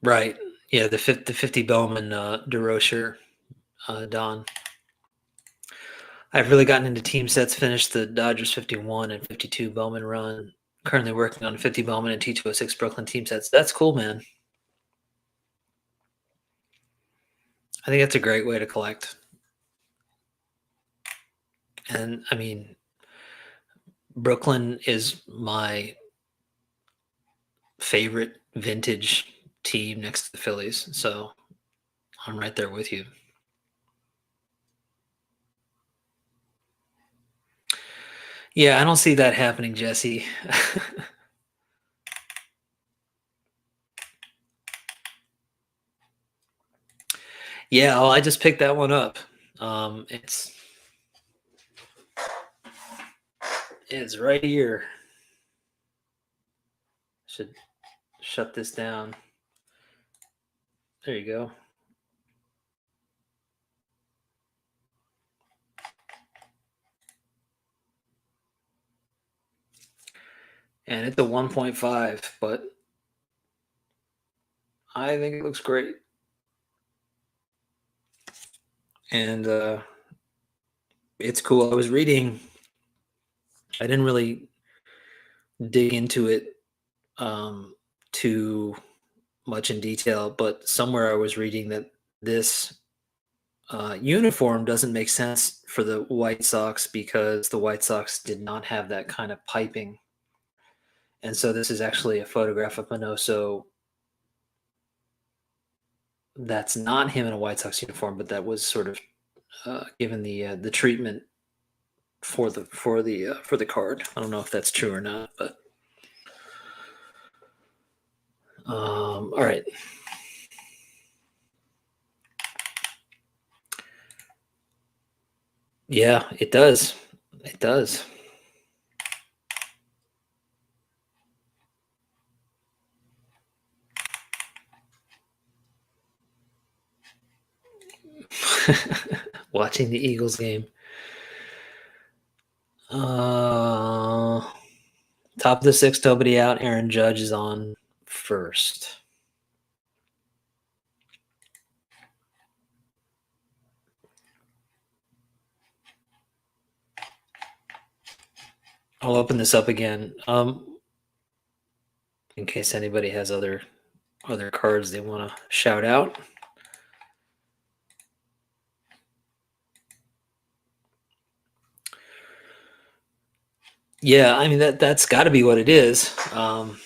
Right. Yeah, the 50 Bowman DeRocher Don. I've really gotten into team sets, finished the Dodgers 51 and 52 Bowman run. Currently working on 50 Bowman and T206 Brooklyn team sets. That's cool, man. I think that's a great way to collect. And I mean, Brooklyn is my favorite vintage team next to the Phillies. So I'm right there with you. Yeah, I don't see that happening, Jesse. Yeah, well, I just picked that one up. It's right here. Should shut this down. There you go. And it's a 1.5, but I think it looks great. And it's cool. I didn't really dig into it too much in detail, but somewhere I was reading that this uniform doesn't make sense for the White Sox because the White Sox did not have that kind of piping. And so this is actually a photograph of Minoso. That's not him in a White Sox uniform, but that was sort of given the treatment for the card. I don't know if that's true or not, but all right. Yeah, it does. It does. Watching the Eagles game. Top of the sixth, nobody out. Aaron Judge is on first. I'll open this up again. In case anybody has other cards they want to shout out. Yeah, I mean that's got to be what it is. Because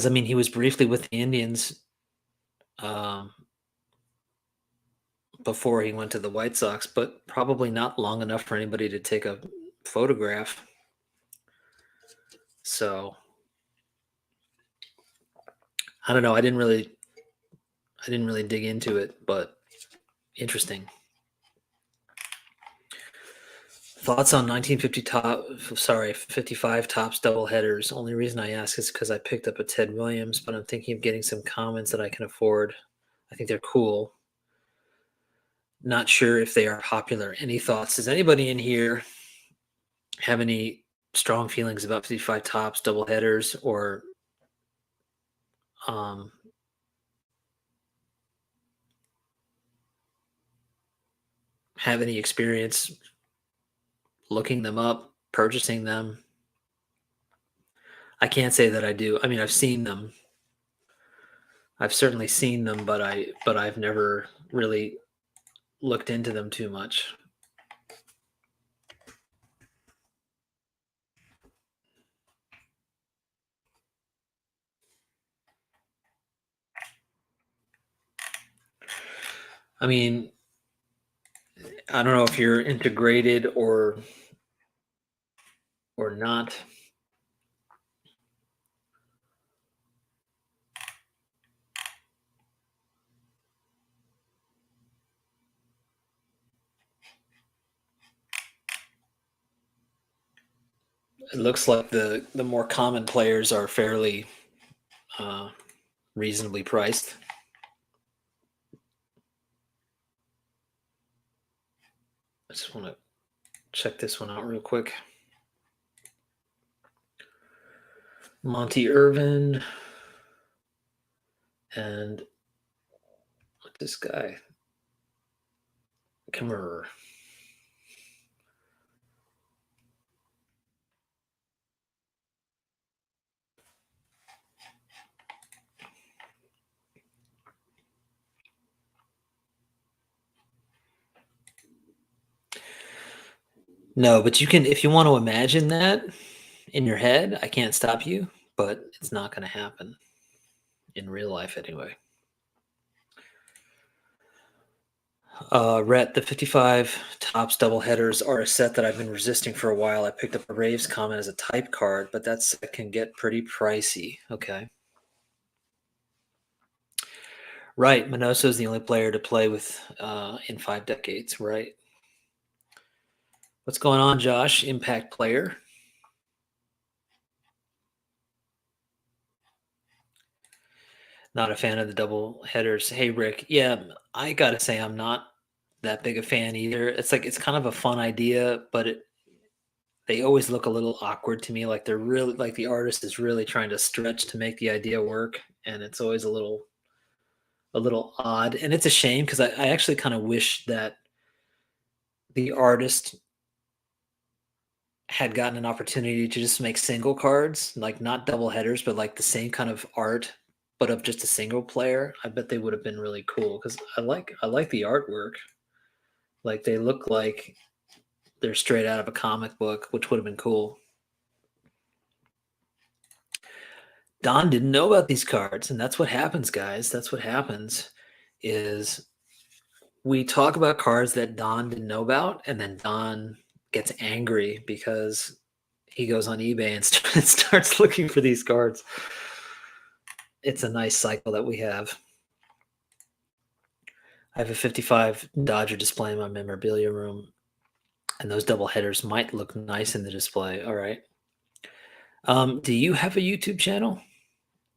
I mean he was briefly with the Indians before he went to the White Sox, but probably not long enough for anybody to take a photograph. So I don't know. I didn't really dig into it, but interesting. Thoughts on 55 tops double headers. Only reason I ask is because I picked up a Ted Williams, but I'm thinking of getting some comments that I can afford. I think they're cool. Not sure if they are popular. Any thoughts? Does anybody in here have any strong feelings about 55 tops double headers, or have any experience looking them up, purchasing them? I can't say that I do. I mean, I've seen them. I've certainly seen them, but I've never really looked into them too much. I mean, I don't know if you're integrated or not. It looks like the more common players are fairly reasonably priced. I just want to check this one out real quick. Monty Irvin and this guy, Kimmerer. No, but you can, if you want to imagine that in your head, I can't stop you, but it's not going to happen in real life anyway. Rhett, the 55 tops double headers are a set that I've been resisting for a while. I picked up a Raves comment as a type card, but that can get pretty pricey. Okay. Right. Minoso is the only player to play with in 5 decades, right? What's going on, Josh? Impact player. Not a fan of the double headers. Hey, Rick. Yeah, I got to say, I'm not that big a fan either. It's like, it's kind of a fun idea, but they always look a little awkward to me. Like they're really, like the artist is really trying to stretch to make the idea work. And it's always a little odd. And it's a shame because I actually kind of wish that the artist had gotten an opportunity to just make single cards, like not double headers, but like the same kind of art, but of just a single player. I bet they would have been really cool because I like the artwork. Like they look like they're straight out of a comic book, which would have been cool. Don didn't know about these cards, and that's what happens, guys. That's what happens is we talk about cards that Don didn't know about, and then Don gets angry because he goes on eBay and starts looking for these cards. It's a nice cycle that we have. I have a 55 Dodger display in my memorabilia room, and those double headers might look nice in the display. All right. Do you have a YouTube channel?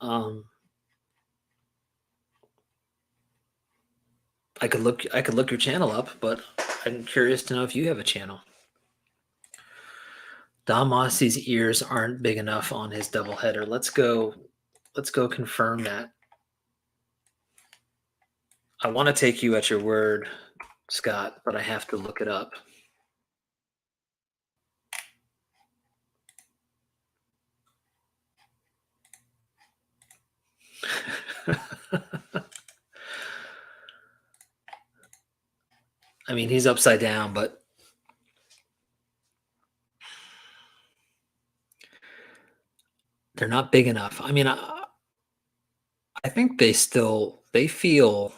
Um, I could look your channel up, but I'm curious to know if you have a channel. Don Mossie's ears aren't big enough on his doubleheader. Let's go confirm that. I want to take you at your word, Scott, but I have to look it up. I mean, he's upside down, but they're not big enough. I mean, I think they feel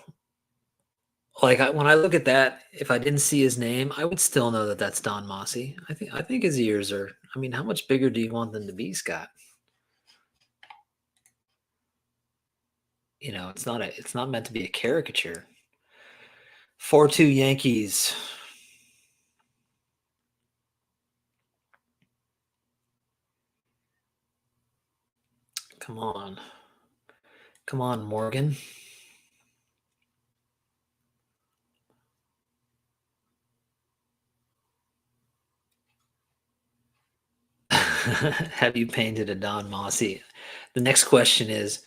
like when I look at that, if I didn't see his name, I would still know that that's Don Mossy. I think his ears are. I mean, how much bigger do you want them to be, Scott? It's not meant to be a caricature. 4-2 Yankees. Come on. Come on, Morgan. Have you painted a Don Mossy? The next question is,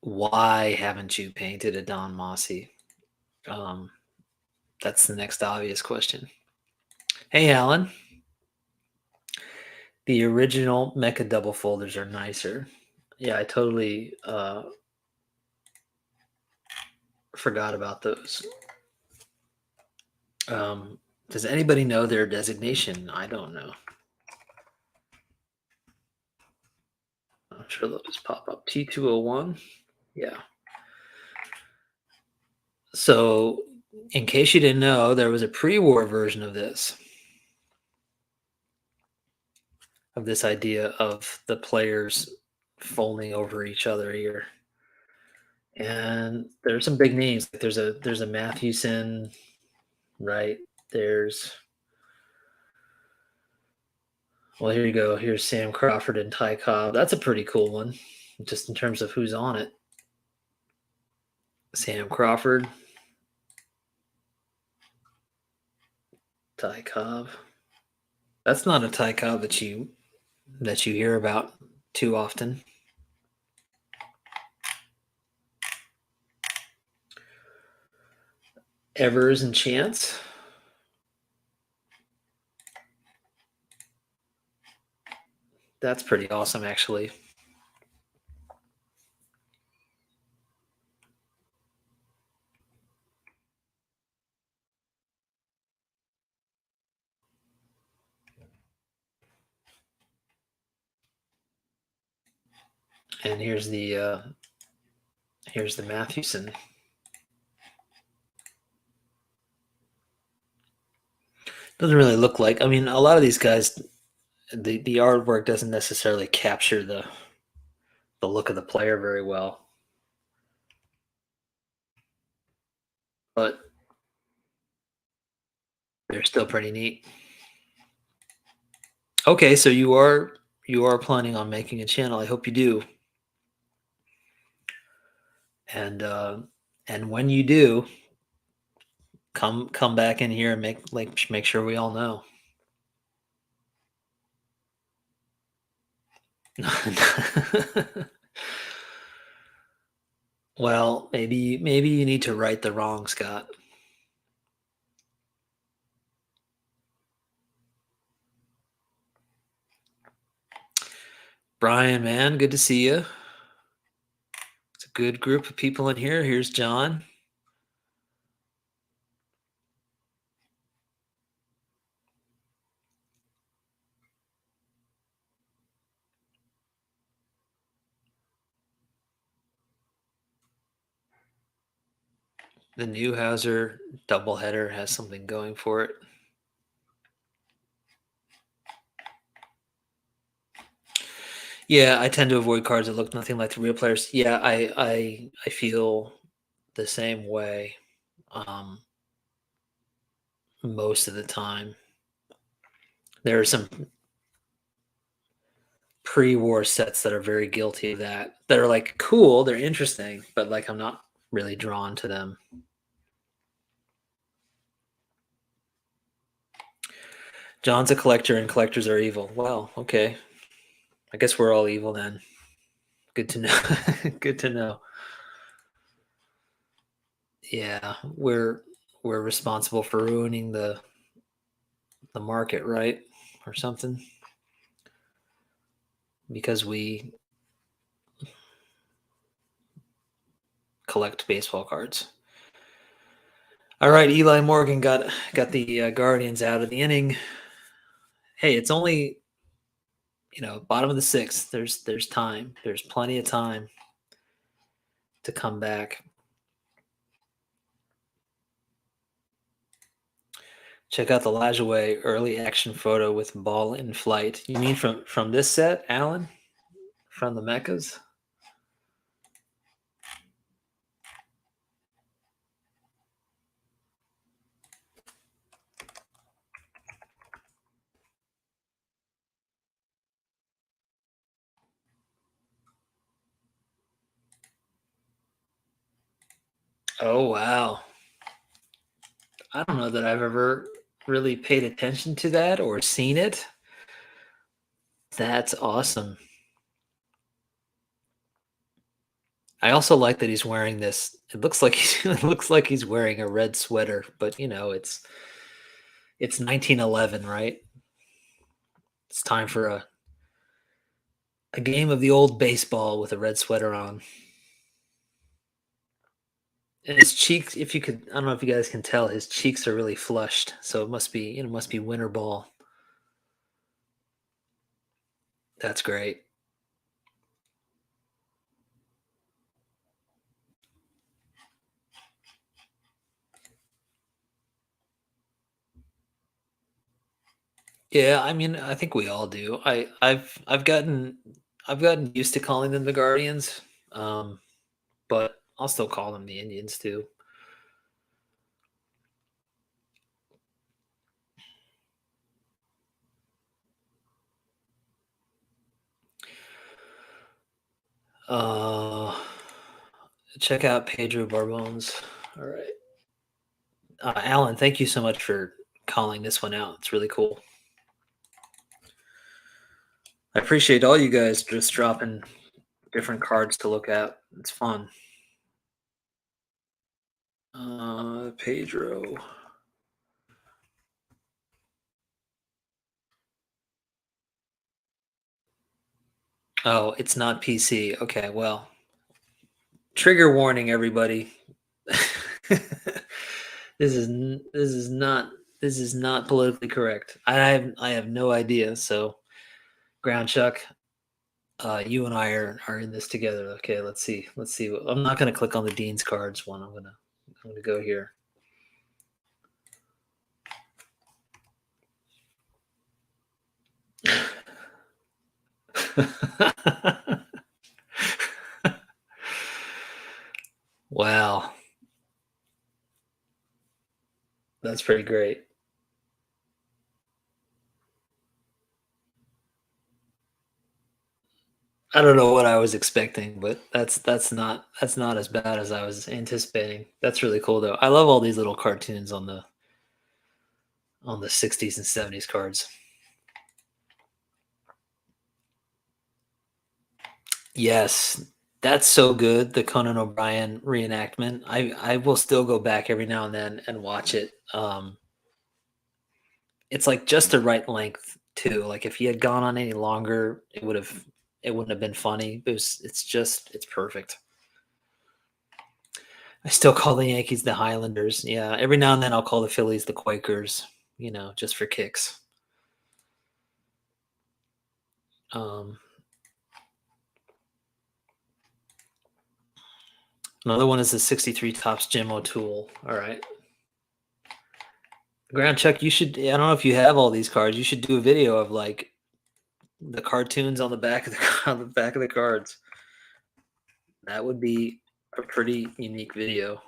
why haven't you painted a Don Mossy? Um, that's the next obvious question. Hey, Alan. The original Mecha double folders are nicer. Yeah, I totally forgot about those. Does anybody know their designation? I don't know. I'm sure they'll just pop up. T201. Yeah. So, in case you didn't know, there was a pre-war version of this idea of the players folding over each other here. And there's some big names. There's a Mathewson, right? There's Well, here you go. Here's Sam Crawford and Ty Cobb. That's a pretty cool one, just in terms of who's on it. Sam Crawford, Ty Cobb. That's not a Ty Cobb that you hear about too often. Evers and Chance. That's pretty awesome, actually. And here's the Mathewson. Doesn't really look like. I mean, a lot of these guys, the artwork doesn't necessarily capture the look of the player very well, but they're still pretty neat. Okay, so you are planning on making a channel. I hope you do. And when you do, come back in here and make sure we all know. Well, maybe you need to right the wrong, Scott. Brian, man, good to see you. It's a good group of people in here. Here's John. The Newhouser doubleheader has something going for it. Yeah, I tend to avoid cards that look nothing like the real players. Yeah, I feel the same way. most of the time. There are some pre-war sets that are very guilty of that. That are like cool, they're interesting, but like I'm not really drawn to them. John's a collector and collectors are evil. Well, okay. I guess we're all evil then. Good to know. Good to know. Yeah, we're responsible for ruining the market, right? Or something. Because we collect baseball cards. All right, Eli Morgan got the Guardians out of the inning. Hey, it's only bottom of the sixth. There's time. There's plenty of time to come back. Check out the Lajoie early action photo with ball in flight. You mean from this set, Alan? From the Meccas? Oh wow. I don't know that I've ever really paid attention to that or seen it. That's awesome. I also like that he's wearing this. It looks like it looks like he's wearing a red sweater, but it's 1911, right? It's time for a game of the old baseball with a red sweater on. And his cheeks, if you could, I don't know if you guys can tell, his cheeks are really flushed. So it must be winter ball. That's great. Yeah, I mean, I think we all do. I've gotten used to calling them the Guardians, but I'll still call them the Indians too. Uh, check out Pedro Barbones. All right, Alan, thank you so much for calling this one out. It's really cool. I appreciate all you guys just dropping different cards to look at. It's fun. Pedro. Oh, it's not PC. Okay, well, trigger warning, everybody. This is not politically correct. I have no idea. So, Ground Chuck, you and I are in this together. Okay, let's see. Let's see. I'm not gonna click on the Dean's cards one. I'm gonna go here. Wow, that's pretty great. I don't know what I was expecting, but that's not as bad as I was anticipating. That's really cool though. I love all these little cartoons on the 60s and 70s cards. Yes, that's so good. The Conan O'Brien reenactment. I will still go back every now and then and watch it. It's like just the right length too. Like if he had gone on any longer, it wouldn't have been funny. It's perfect. I still call the Yankees the Highlanders. Yeah, every now and then I'll call the Phillies the Quakers. Just for kicks. Um, Another one is the '63 Tops Jim O'Toole. All right. Ground Chuck, you should. I don't know if you have all these cards. You should do a video of like the cartoons on the back of the on the back of the cards. That would be a pretty unique video.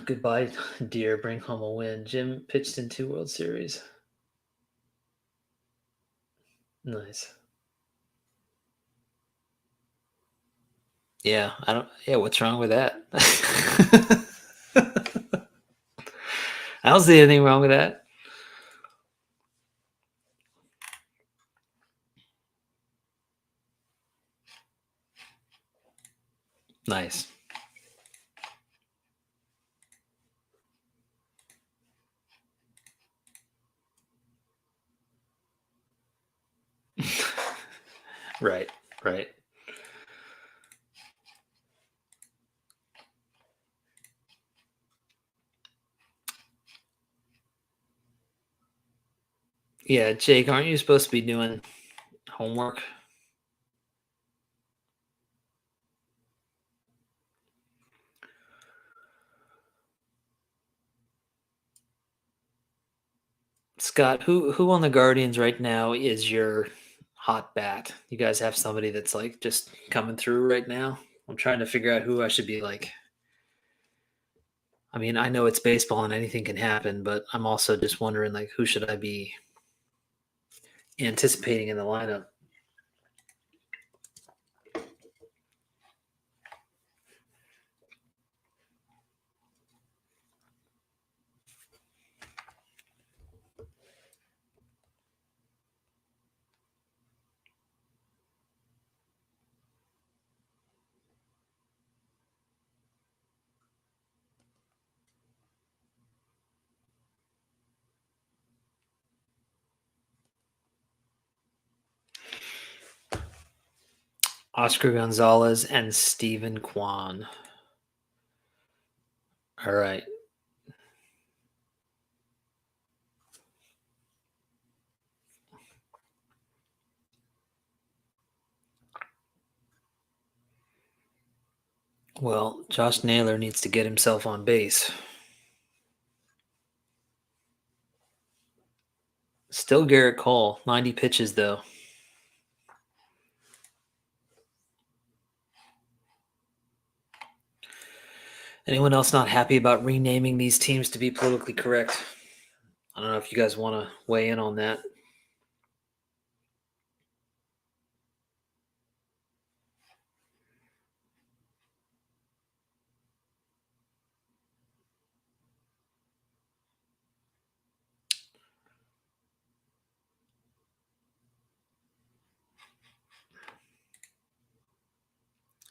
Goodbye, dear. Bring home a win. Jim pitched in 2 World Series. Nice. Yeah, I don't. Yeah, what's wrong with that? I don't see anything wrong with that. Nice. Right, right. Yeah, Jake, aren't you supposed to be doing homework? Scott, who on the Guardians right now is your hot bat? You guys have somebody that's like just coming through right now? I'm trying to figure out who I should be like. I mean, I know it's baseball and anything can happen, but I'm also just wondering like who should I be anticipating in the lineup? Oscar Gonzalez and Steven Kwan. All right. Well, Josh Naylor needs to get himself on base. Still Garrett Cole, 90 pitches though. Anyone else not happy about renaming these teams to be politically correct? I don't know if you guys want to weigh in on that.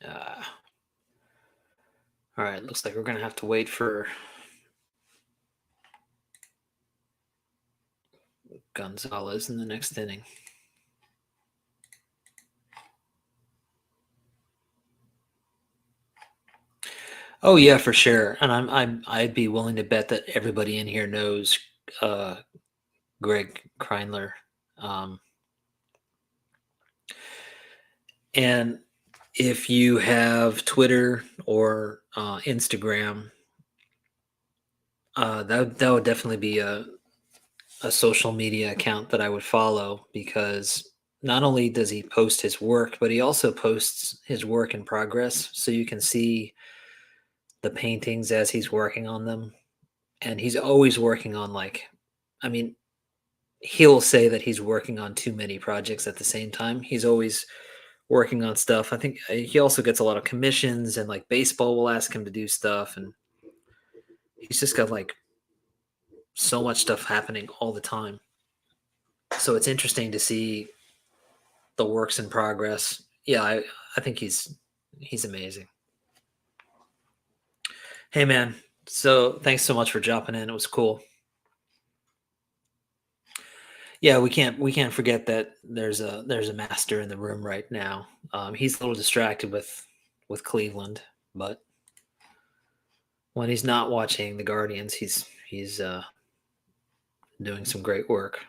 Uh, all right, looks like we're going to have to wait for Gonzalez in the next inning. Oh yeah, for sure. And I'd be willing to bet that everybody in here knows uh, Greg Kreinler. Um, and if you have Twitter or Instagram, that would definitely be a social media account that I would follow because not only does he post his work, but he also posts his work in progress, so you can see the paintings as he's working on them. And he's always working on like, I mean, he'll say that he's working on too many projects at the same time. He's always working on stuff. I think he also gets a lot of commissions, and like baseball will ask him to do stuff, and he's just got like so much stuff happening all the time. So it's interesting to see the works in progress. Yeah, I think he's amazing. Hey man, so thanks so much for dropping in. It was cool. Yeah, we can't forget that there's a master in the room right now. He's a little distracted with Cleveland, but when he's not watching the Guardians, he's doing some great work.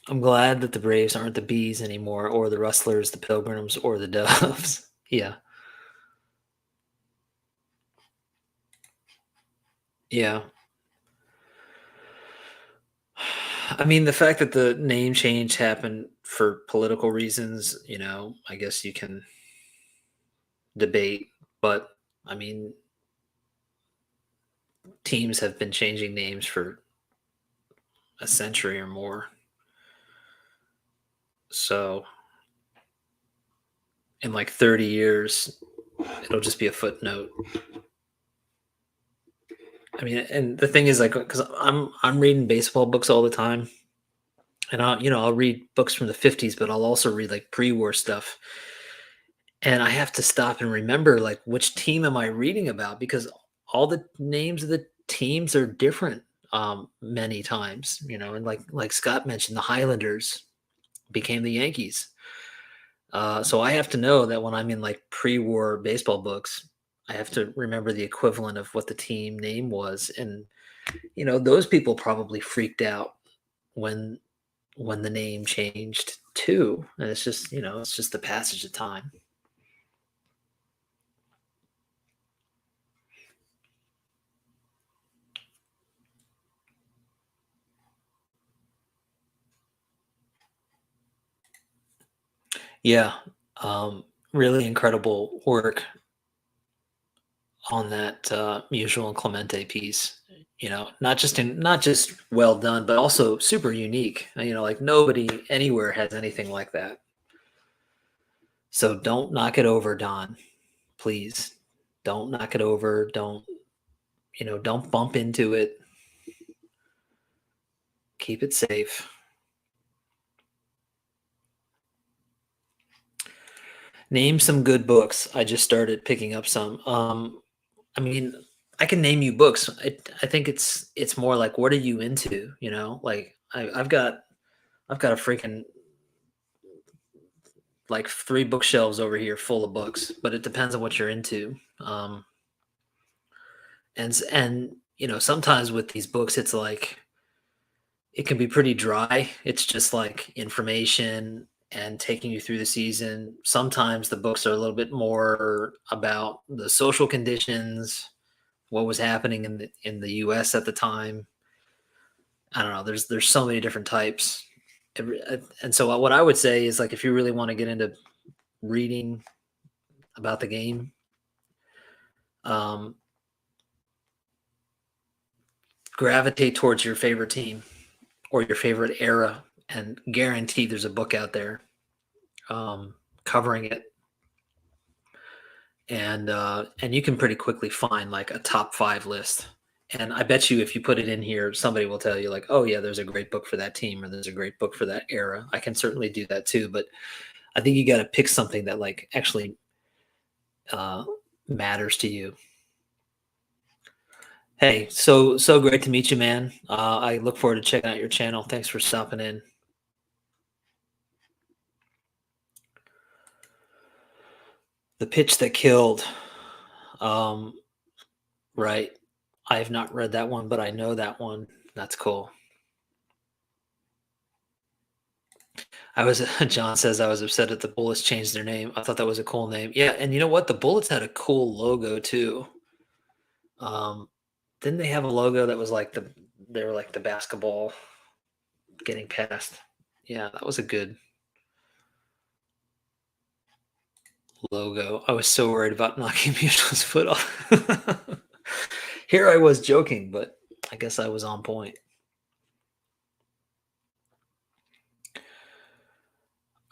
I'm glad that the Braves aren't the Bees anymore, or the Rustlers, the Pilgrims, or the Doves. Yeah, yeah. I mean, the fact that the name change happened for political reasons, I guess you can debate, but I mean, teams have been changing names for a century or more. So in like 30 years, it'll just be a footnote. I mean, and the thing is, like, because I'm reading baseball books all the time, and I'll read books from the 50s, but I'll also read like pre-war stuff, and I have to stop and remember like which team am I reading about because all the names of the teams are different many times, and like Scott mentioned, the Highlanders became the Yankees. So I have to know that when I'm in like pre-war baseball books, I have to remember the equivalent of what the team name was, and those people probably freaked out when the name changed too, and it's just the passage of time. Yeah, really incredible work on that Mutual and Clemente piece. Not just well done, but also super unique. Like nobody anywhere has anything like that. So don't knock it over, Don. Please, don't knock it over. Don't bump into it. Keep it safe. Name some good books. I just started picking up some. I mean, I can name you books. I think it's more like what are you into? Like I've got a freaking like 3 bookshelves over here full of books, but it depends on what you're into. And sometimes with these books, it's like it can be pretty dry. It's just like information and taking you through the season. Sometimes the books are a little bit more about the social conditions, what was happening in the U.S. at the time. I don't know. There's so many different types, and so what I would say is like if you really want to get into reading about the game, um, gravitate towards your favorite team or your favorite era, and guarantee there's a book out there covering it, and you can pretty quickly find like a top 5 list. And I bet you if you put it in here, somebody will tell you like, oh yeah, there's a great book for that team or there's a great book for that era. I can certainly do that too, but I think you got to pick something that like actually uh, matters to you. Hey, so great to meet you, man. I look forward to checking out your channel. Thanks for stopping in. The Pitch That Killed. Um, right. I have not read that one, but I know that one. That's cool. John says I was upset that the Bullets changed their name. I thought that was a cool name. Yeah, and you know what? The Bullets had a cool logo too. Um, didn't they have a logo that was like they were like the basketball getting past? Yeah, that was a good logo. I was so worried about knocking Mutual's foot off. Here I was joking, but I guess I was on point.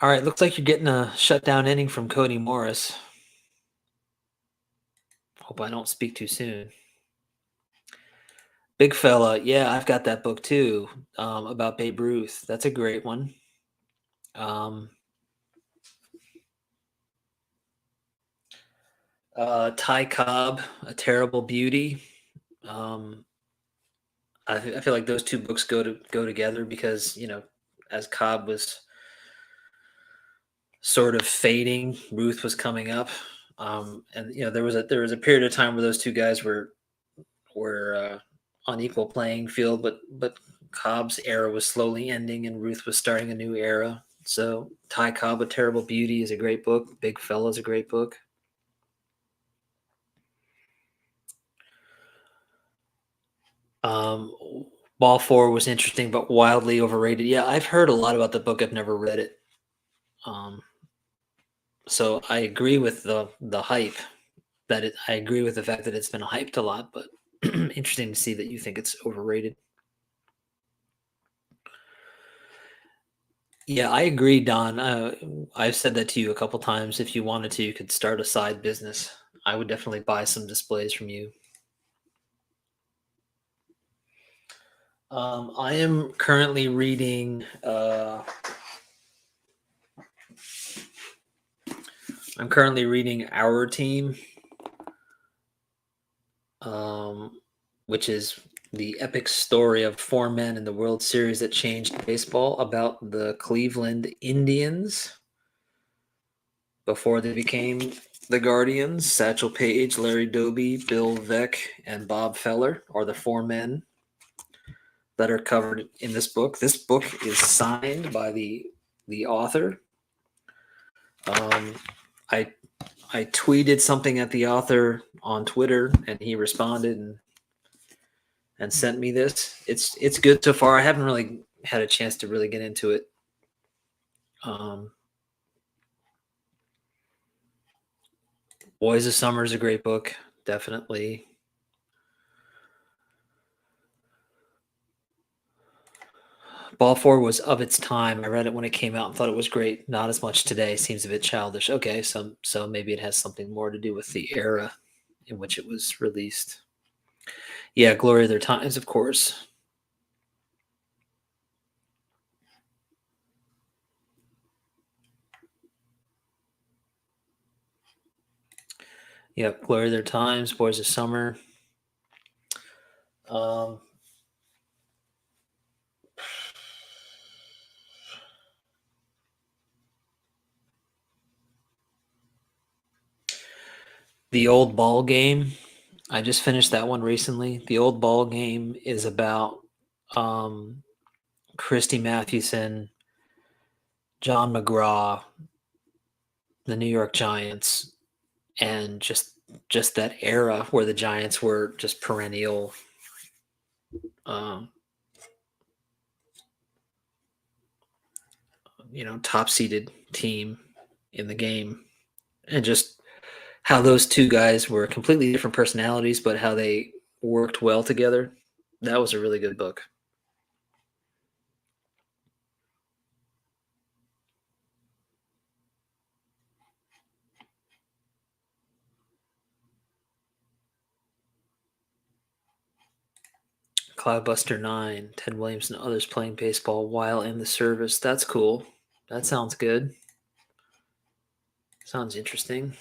All right, looks like you're getting a shutdown inning from Cody Morris. Hope I don't speak too soon. Big fella, yeah, I've got that book too, about Babe Ruth. That's a great one. Um, Ty Cobb, A Terrible Beauty. Um, I feel like those two books go together because as Cobb was sort of fading, Ruth was coming up, and there was a period of time where those two guys were on equal playing field, but Cobb's era was slowly ending and Ruth was starting a new era. So Ty Cobb, A Terrible Beauty is a great book. Big Fella is a great book. Um, Ball Four was interesting, but wildly overrated. Yeah, I've heard a lot about the book. I've never read it. Um, so I agree with the hype I agree with the fact that it's been hyped a lot, but Interesting to see that you think it's overrated. Yeah, I agree, Don. I've said that to you a couple times. If you wanted to, you could start a side business. I would definitely buy some displays from you. I am currently reading. I'm currently reading Our Team, um, which is the epic story of four men in the World Series that changed baseball about the Cleveland Indians before they became the Guardians. Satchel Paige, Larry Doby, Bill Veeck, and Bob Feller are the four men that are covered in this book. This book is signed by the author. I I tweeted something at the author on Twitter, and he responded and sent me this. It's good so far. I haven't really had a chance to really get into it. Um, Boys of Summer is a great book, definitely. Ball Four was of its time. I read it when it came out and thought it was great. Not as much today. Seems a bit childish. Okay, so maybe it has something more to do with the era in which it was released. Yeah, Glory of Their Times, of course. Yep, Glory of Their Times, Boys of Summer. Um, the Old Ball Game. I just finished that one recently. The Old Ball Game is about um, Christy Mathewson, John McGraw, the New York Giants, and just that era where the Giants were just perennial, um, top seeded team in the game, and just how those two guys were completely different personalities, but how they worked well together. That was a really good book. Cloudbuster 9, Ted Williams and others playing baseball while in the service. That's cool. That sounds good. Sounds interesting.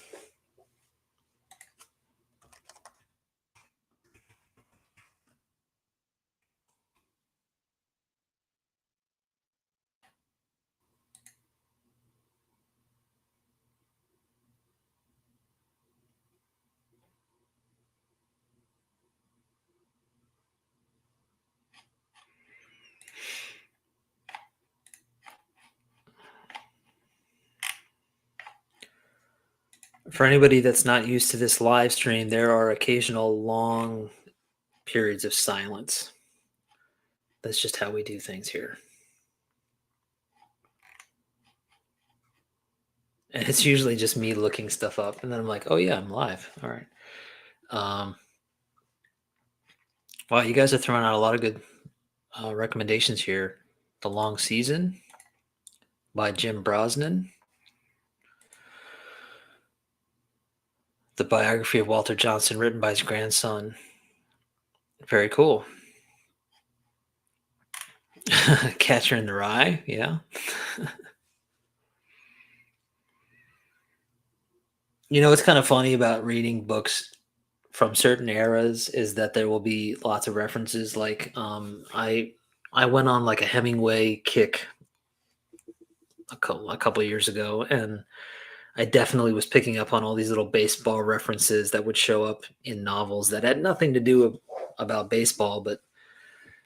For anybody that's not used to this live stream, there are occasional long periods of silence. That's just how we do things here. And it's usually just me looking stuff up. And then I'm like, oh, yeah, I'm live. All right. Wow, you guys are throwing out a lot of good recommendations here. The Long Season by Jim Brosnan. The biography of Walter Johnson written by his grandson. Very cool. Catcher in the Rye, yeah. What's kind of funny about reading books from certain eras is that there will be lots of references. Like I went on like a Hemingway kick a couple of years ago, and I definitely was picking up on all these little baseball references that would show up in novels that had nothing to do about baseball, but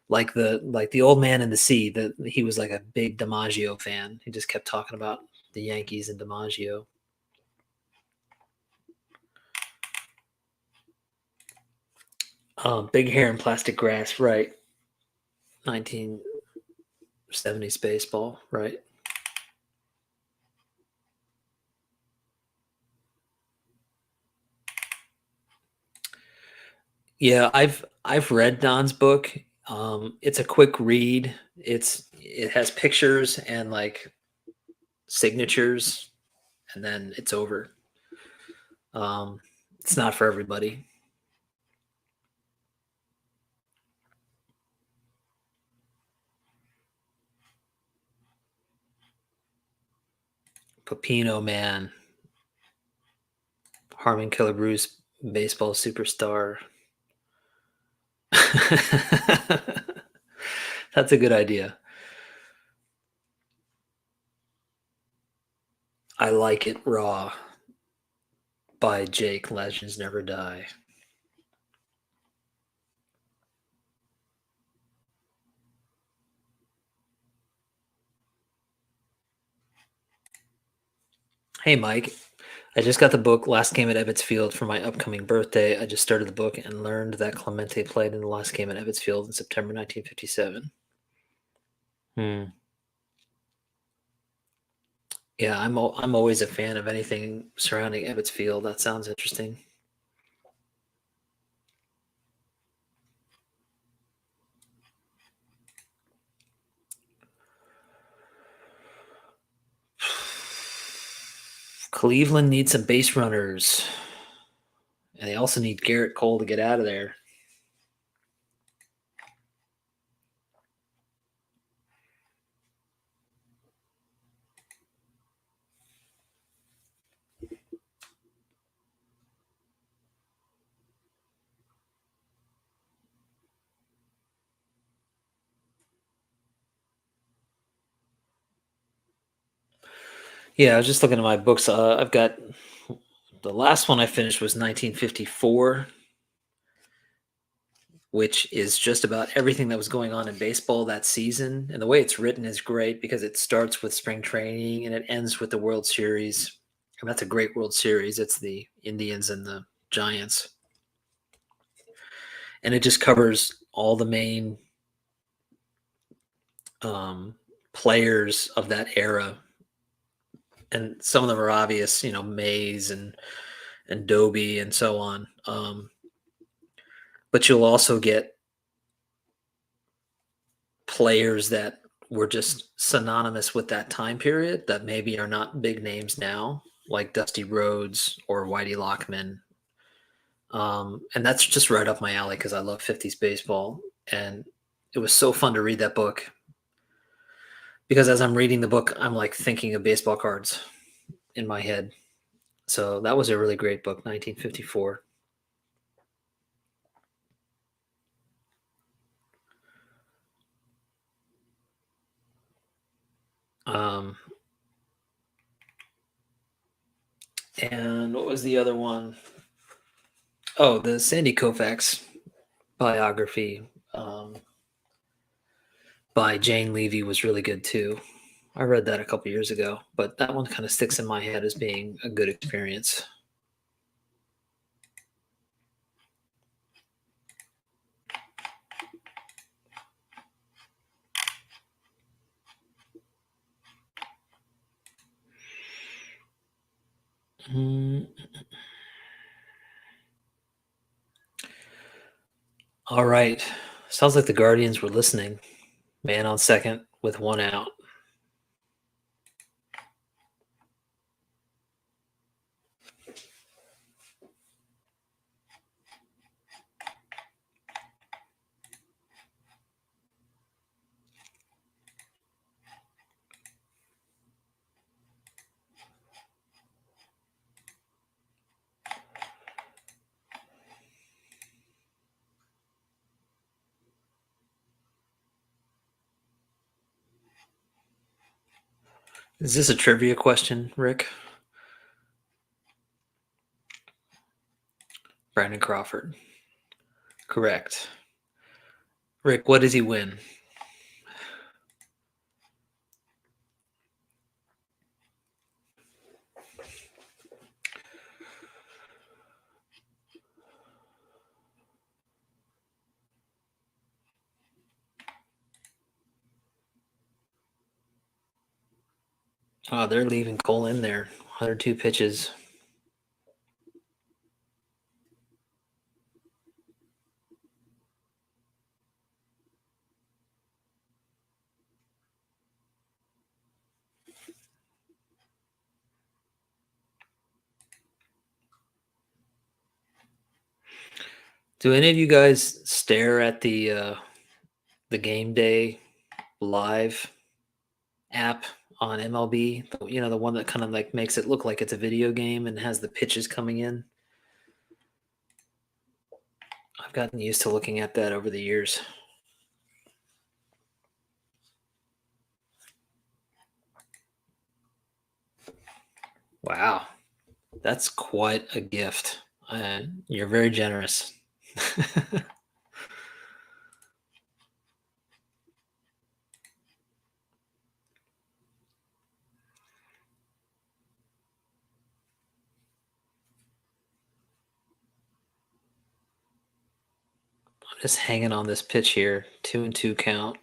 like the Old Man in the Sea, that he was like a big DiMaggio fan. He just kept talking about the Yankees and DiMaggio. Big Hair and Plastic Grass, right? 1970s baseball, right? Yeah, I've read Don's book. It's a quick read. It has pictures and like signatures, and then it's over. Um, it's not for everybody. Pepino Man, Harmon Killer Bruce, baseball superstar. That's a good idea. I Like It Raw by Jake. Legends Never Die. Hey, Mike. I just got the book Last Game at Ebbets Field for my upcoming birthday. I just started the book and learned that Clemente played in the last game at Ebbets Field in September 1957. Hmm. Yeah, I'm always a fan of anything surrounding Ebbets Field. That sounds interesting. Cleveland needs some base runners, and they also need Garrett Cole to get out of there. Yeah, I was just looking at my books. I've got the last one I finished was 1954, which is just about everything that was going on in baseball that season. And the way it's written is great because it starts with spring training and it ends with the World Series. And that's a great World Series. It's the Indians and the Giants. And it just covers all the main um, players of that era. And some of them are obvious, Mays and Doby and so on. But you'll also get players that were just synonymous with that time period that maybe are not big names now, like Dusty Rhodes or Whitey Lockman. And that's just right up my alley because I love 50s baseball. And it was so fun to read that book because as I'm reading the book, I'm like thinking of baseball cards in my head. So that was a really great book, 1954. Um, and what was the other one? Oh, the Sandy Koufax biography by Jane Levy was really good too. I read that a couple years ago, but that one kind of sticks in my head as being a good experience. Mm, all right. Sounds like the Guardians were listening. Man on second with one out. Is this a trivia question, Rick? Brandon Crawford. Correct. Rick, what does he win? Oh, they're leaving Cole in there. 102 pitches. Do any of you guys stare at the game day live app on MLB? You know, the one that kind of like makes it look like it's a video game and has the pitches coming in. I've gotten used to looking at that over the years. Wow, that's quite a gift. You're very generous. I'm just hanging on this pitch here. 2-2 count.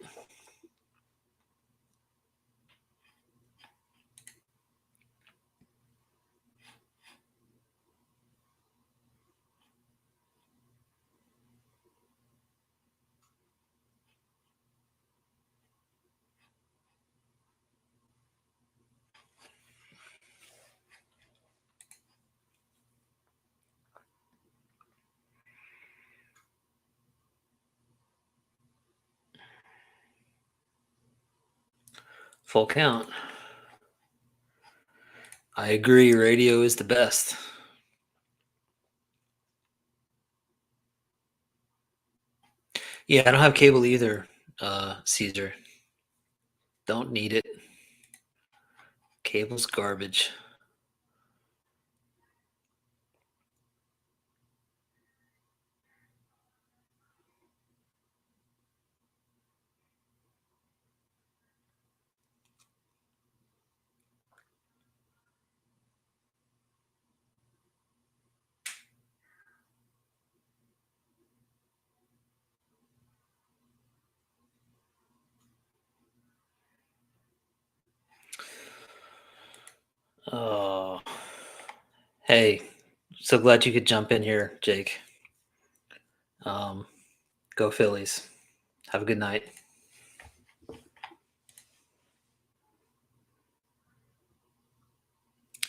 Full count. I agree. Radio is the best. Yeah, I don't have cable either, Caesar. Don't need it. Cable's garbage. Oh, hey, so glad you could jump in here, Jake. Um, Go Phillies. Have a good night.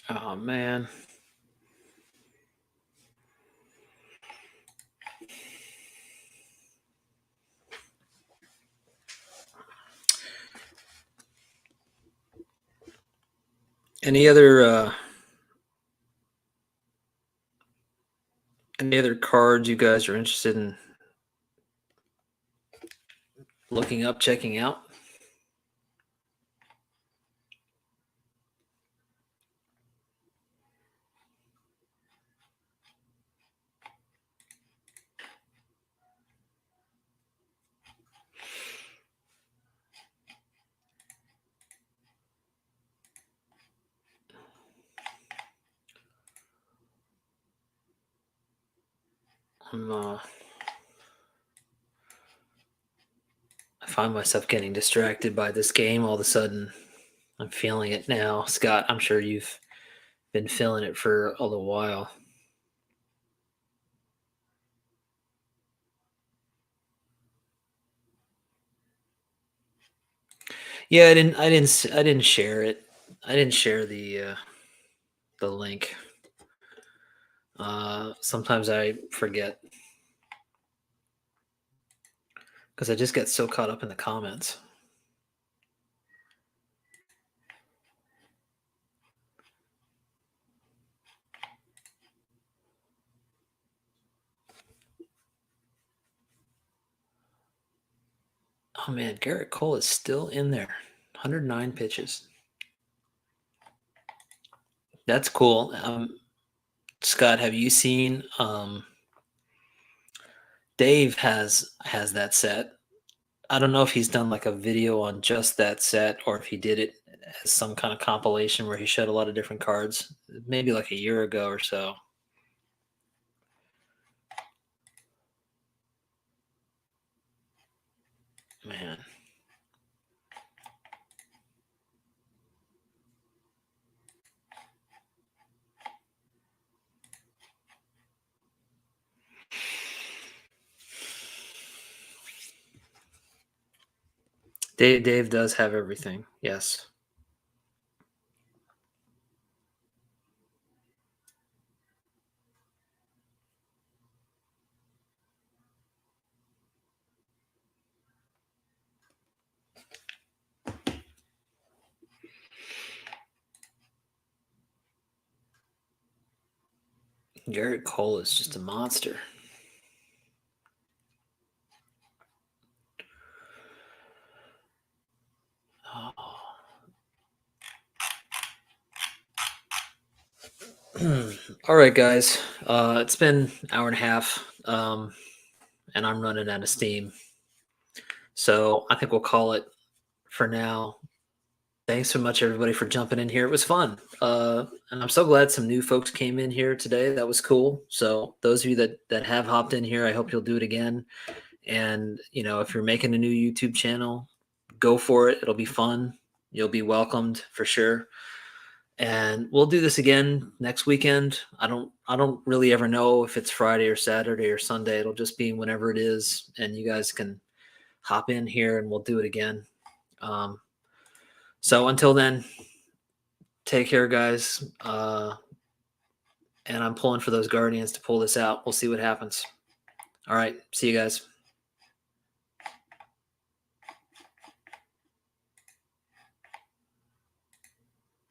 Oh man. Any other any other cards you guys are interested in looking up, checking out? I find myself getting distracted by this game all of a sudden. I'm feeling it now. Scott, I'm sure you've been feeling it for a little while. Yeah, I didn't share it. I didn't share the link. Sometimes I forget because I just get so caught up in the comments. Oh man, Garrett Cole is still in there. 109 pitches. That's cool. Scott, have you seen Dave has that set. I don't know if he's done like a video on just that set or if he did it as some kind of compilation where he showed a lot of different cards, maybe like a year ago or so. Man. Dave does have everything. Yes. Garrett Cole is just a monster. All right, guys. It's been an hour and a half, and I'm running out of steam. So I think we'll call it for now. Thanks so much, everybody, for jumping in here. It was fun. And I'm so glad some new folks came in here today. That was cool. So those of you that have hopped in here, I hope you'll do it again. And, if you're making a new YouTube channel, go for it. It'll be fun. You'll be welcomed for sure. And we'll do this again next weekend. I don't really ever know if it's Friday or Saturday or Sunday. It'll just be whenever it is, and you guys can hop in here and we'll do it again. So until then, take care, guys. And I'm pulling for those Guardians to pull this out. We'll see what happens. All right. See you guys.